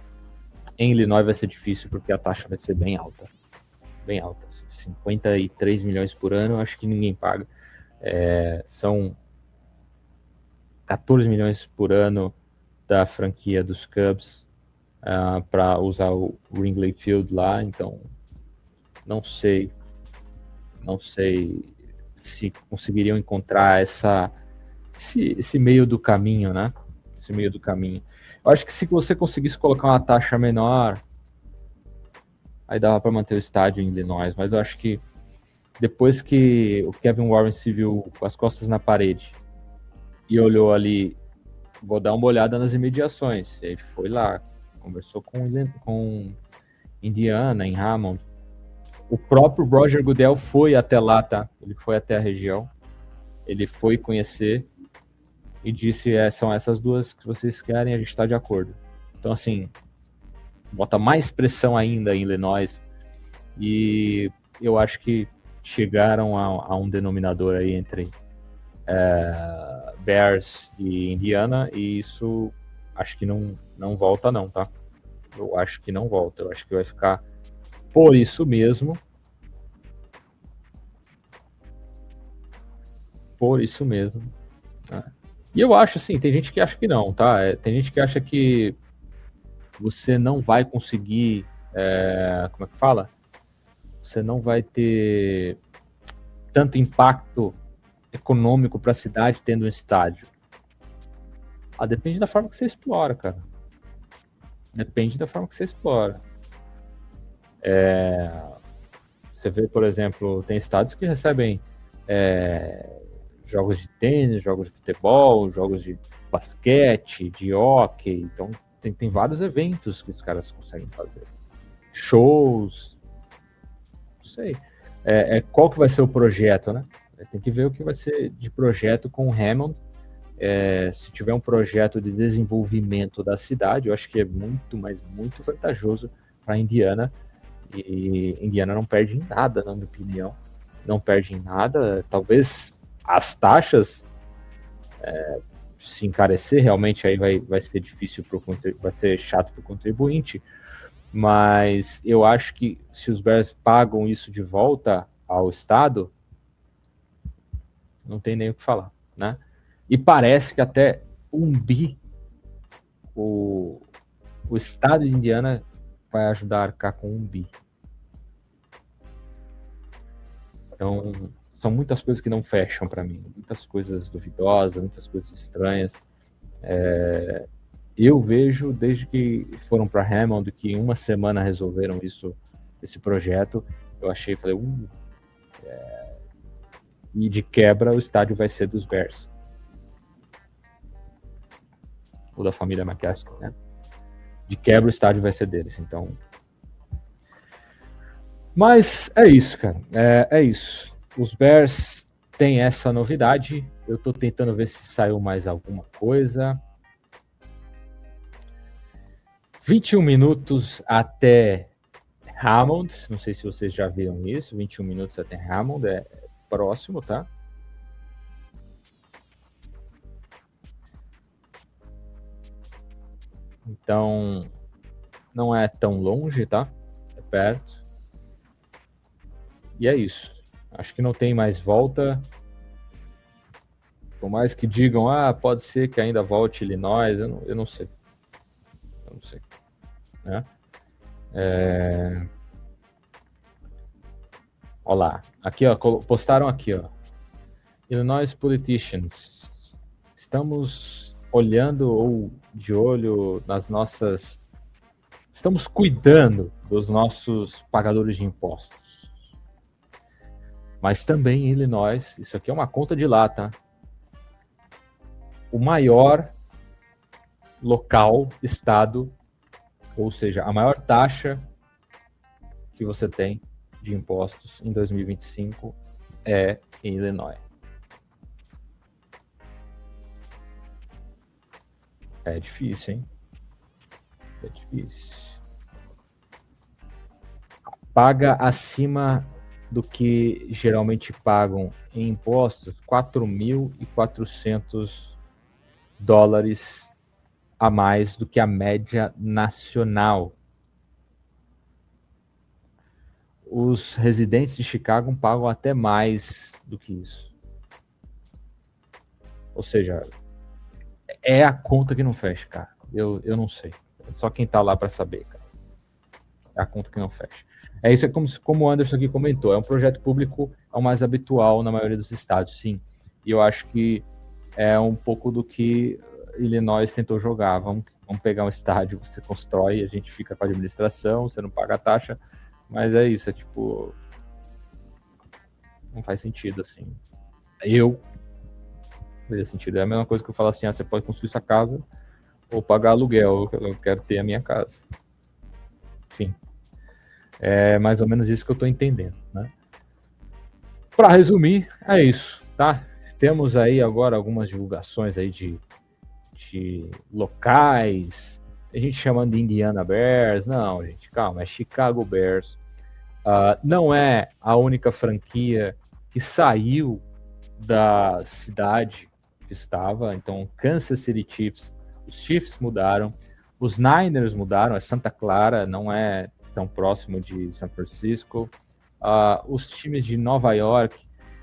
em Illinois vai ser difícil, porque a taxa vai ser bem alta. Bem alta. 53 milhões por ano, acho que ninguém paga. São 14 milhões por ano da franquia dos Cubs para usar o Wrigley Field lá, então não sei se conseguiriam encontrar esse meio do caminho, né? Esse meio do caminho. Eu acho que se você conseguisse colocar uma taxa menor, aí dava para manter o estádio em Illinois, mas eu acho que depois que o Kevin Warren se viu com as costas na parede e olhou ali, vou dar uma olhada nas imediações, e aí foi lá, conversou com Indiana, em Hammond. O próprio Roger Goodell foi até lá, tá? Ele foi até a região, ele foi conhecer e disse, são essas duas que vocês querem, a gente está de acordo. Então, assim, bota mais pressão ainda em Illinois, e eu acho que chegaram a um denominador aí entre Bears e Indiana, e isso acho que não volta não, tá? Eu acho que não volta, eu acho que vai ficar por isso mesmo. Por isso mesmo. Né? E eu acho assim, tem gente que acha que não, tá? Tem gente que acha que você não vai conseguir, como é que fala? Você não vai ter tanto impacto econômico para a cidade tendo um estádio. Depende da forma que você explora, cara. Depende da forma que você explora. Você vê, por exemplo, tem estádios que recebem jogos de tênis, jogos de futebol, jogos de basquete, de hóquei. Então, tem vários eventos que os caras conseguem fazer. Shows. Não sei. Qual que vai ser o projeto, né? Tem que ver o que vai ser de projeto com o Hammond. Se tiver um projeto de desenvolvimento da cidade, eu acho que é muito, mas muito vantajoso para Indiana. E Indiana não perde em nada, na minha opinião. Não perde em nada. Talvez as taxas se encarecer, realmente aí vai ser difícil, vai ser chato para o contribuinte. Mas eu acho que se os Bears pagam isso de volta ao Estado, não tem nem o que falar, né? E parece que até o Estado de Indiana vai ajudar a arcar com $1 bi. Então, são muitas coisas que não fecham para mim, muitas coisas duvidosas, muitas coisas estranhas. Eu vejo, desde que foram para Hammond, que em uma semana resolveram esse projeto, eu achei, falei, e de quebra o estádio vai ser dos Bears. Ou da família McCaskey, né? De quebra o estádio vai ser deles, então... Mas é isso, cara. É isso. Os Bears têm essa novidade. Eu tô tentando ver se saiu mais alguma coisa. 21 minutos até Hammond. Não sei se vocês já viram isso. 21 minutos até Hammond. É próximo, tá? Então, não é tão longe, tá? É perto. E é isso. Acho que não tem mais volta. Por mais que digam, pode ser que ainda volte Illinois, eu não sei. Eu não sei. Né? Olha lá. Aqui, ó, postaram aqui, ó. Illinois politicians. Estamos olhando ou de olho nas nossas... Estamos cuidando dos nossos pagadores de impostos. Mas também em Illinois, isso aqui é uma conta de lá, tá? O maior local, estado, ou seja, a maior taxa que você tem de impostos em 2025 é em Illinois. É difícil, hein? É difícil. Paga acima do que geralmente pagam em impostos, 4.400 dólares a mais do que a média nacional. Os residentes de Chicago pagam até mais do que isso. Ou seja, é a conta que não fecha, cara. Eu não sei. Só quem tá lá para saber, cara. É a conta que não fecha. É isso, é como o Anderson aqui comentou, é um projeto público, é o mais habitual na maioria dos estados, sim. E eu acho que é um pouco do que Illinois tentou jogar. Vamos pegar um estádio, você constrói, a gente fica com a administração, você não paga a taxa, mas é isso, é tipo... Não faz sentido, assim. Não faz sentido. É a mesma coisa que eu falo assim, você pode construir sua casa ou pagar aluguel, eu quero ter a minha casa. Enfim. É mais ou menos isso que eu estou entendendo, né? Para resumir, é isso, tá? Temos aí agora algumas divulgações aí de locais. Tem gente chamando de Indiana Bears. Não, gente, calma, é Chicago Bears. Não é a única franquia que saiu da cidade que estava. Então, Kansas City Chiefs, os Chiefs mudaram, os Niners mudaram, é Santa Clara, não é tão próximo de São Francisco. Os times de Nova York,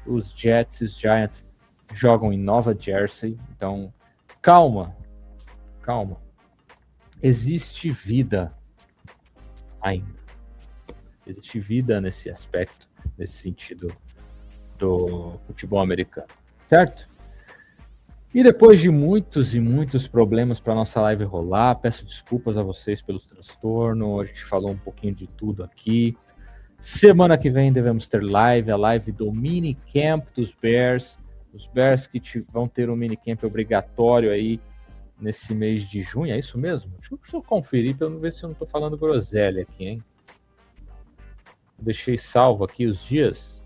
os Jets e os Giants jogam em Nova Jersey. Então, calma. Existe vida ainda. Existe vida nesse aspecto, nesse sentido do futebol americano, certo? E depois de muitos e muitos problemas para nossa live rolar, peço desculpas a vocês pelos transtornos, a gente falou um pouquinho de tudo aqui. Semana que vem devemos ter a live do minicamp dos Bears, os Bears que vão ter um minicamp obrigatório aí nesse mês de junho, é isso mesmo? Deixa eu conferir para ver se eu não estou falando groselha aqui, hein? Deixei salvo aqui os dias.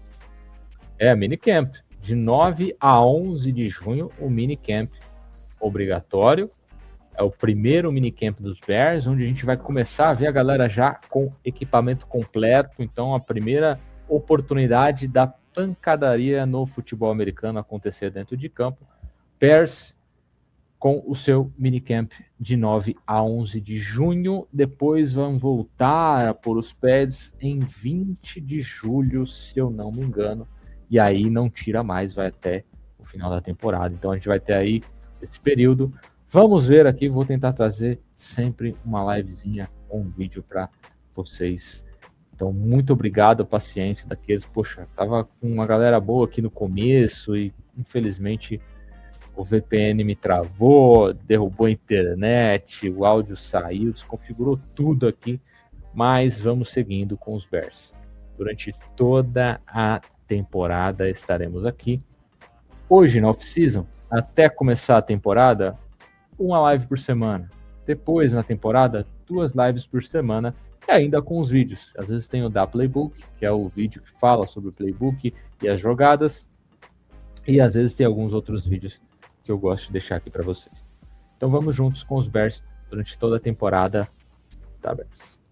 Minicamp. De 9 a 11 de junho, o minicamp obrigatório. É o primeiro minicamp dos Bears, onde a gente vai começar a ver a galera já com equipamento completo. Então, a primeira oportunidade da pancadaria no futebol americano acontecer dentro de campo. Bears com o seu minicamp de 9 a 11 de junho. Depois vão voltar a pôr os pads em 20 de julho, se eu não me engano. E aí não tira mais, vai até o final da temporada. Então a gente vai ter aí esse período. Vamos ver aqui, vou tentar trazer sempre uma livezinha com um vídeo para vocês. Então, muito obrigado, paciência daqueles. Poxa, tava com uma galera boa aqui no começo e infelizmente o VPN me travou, derrubou a internet, o áudio saiu, desconfigurou tudo aqui, mas vamos seguindo com os Bears. Durante toda a temporada estaremos aqui. Hoje na off-season, até começar a temporada, uma live por semana. Depois na temporada, 2 lives por semana, e ainda com os vídeos. Às vezes tem o da Playbook, que é o vídeo que fala sobre o Playbook e as jogadas, e às vezes tem alguns outros vídeos que eu gosto de deixar aqui para vocês. Então vamos juntos com os Bears durante toda a temporada da Bears.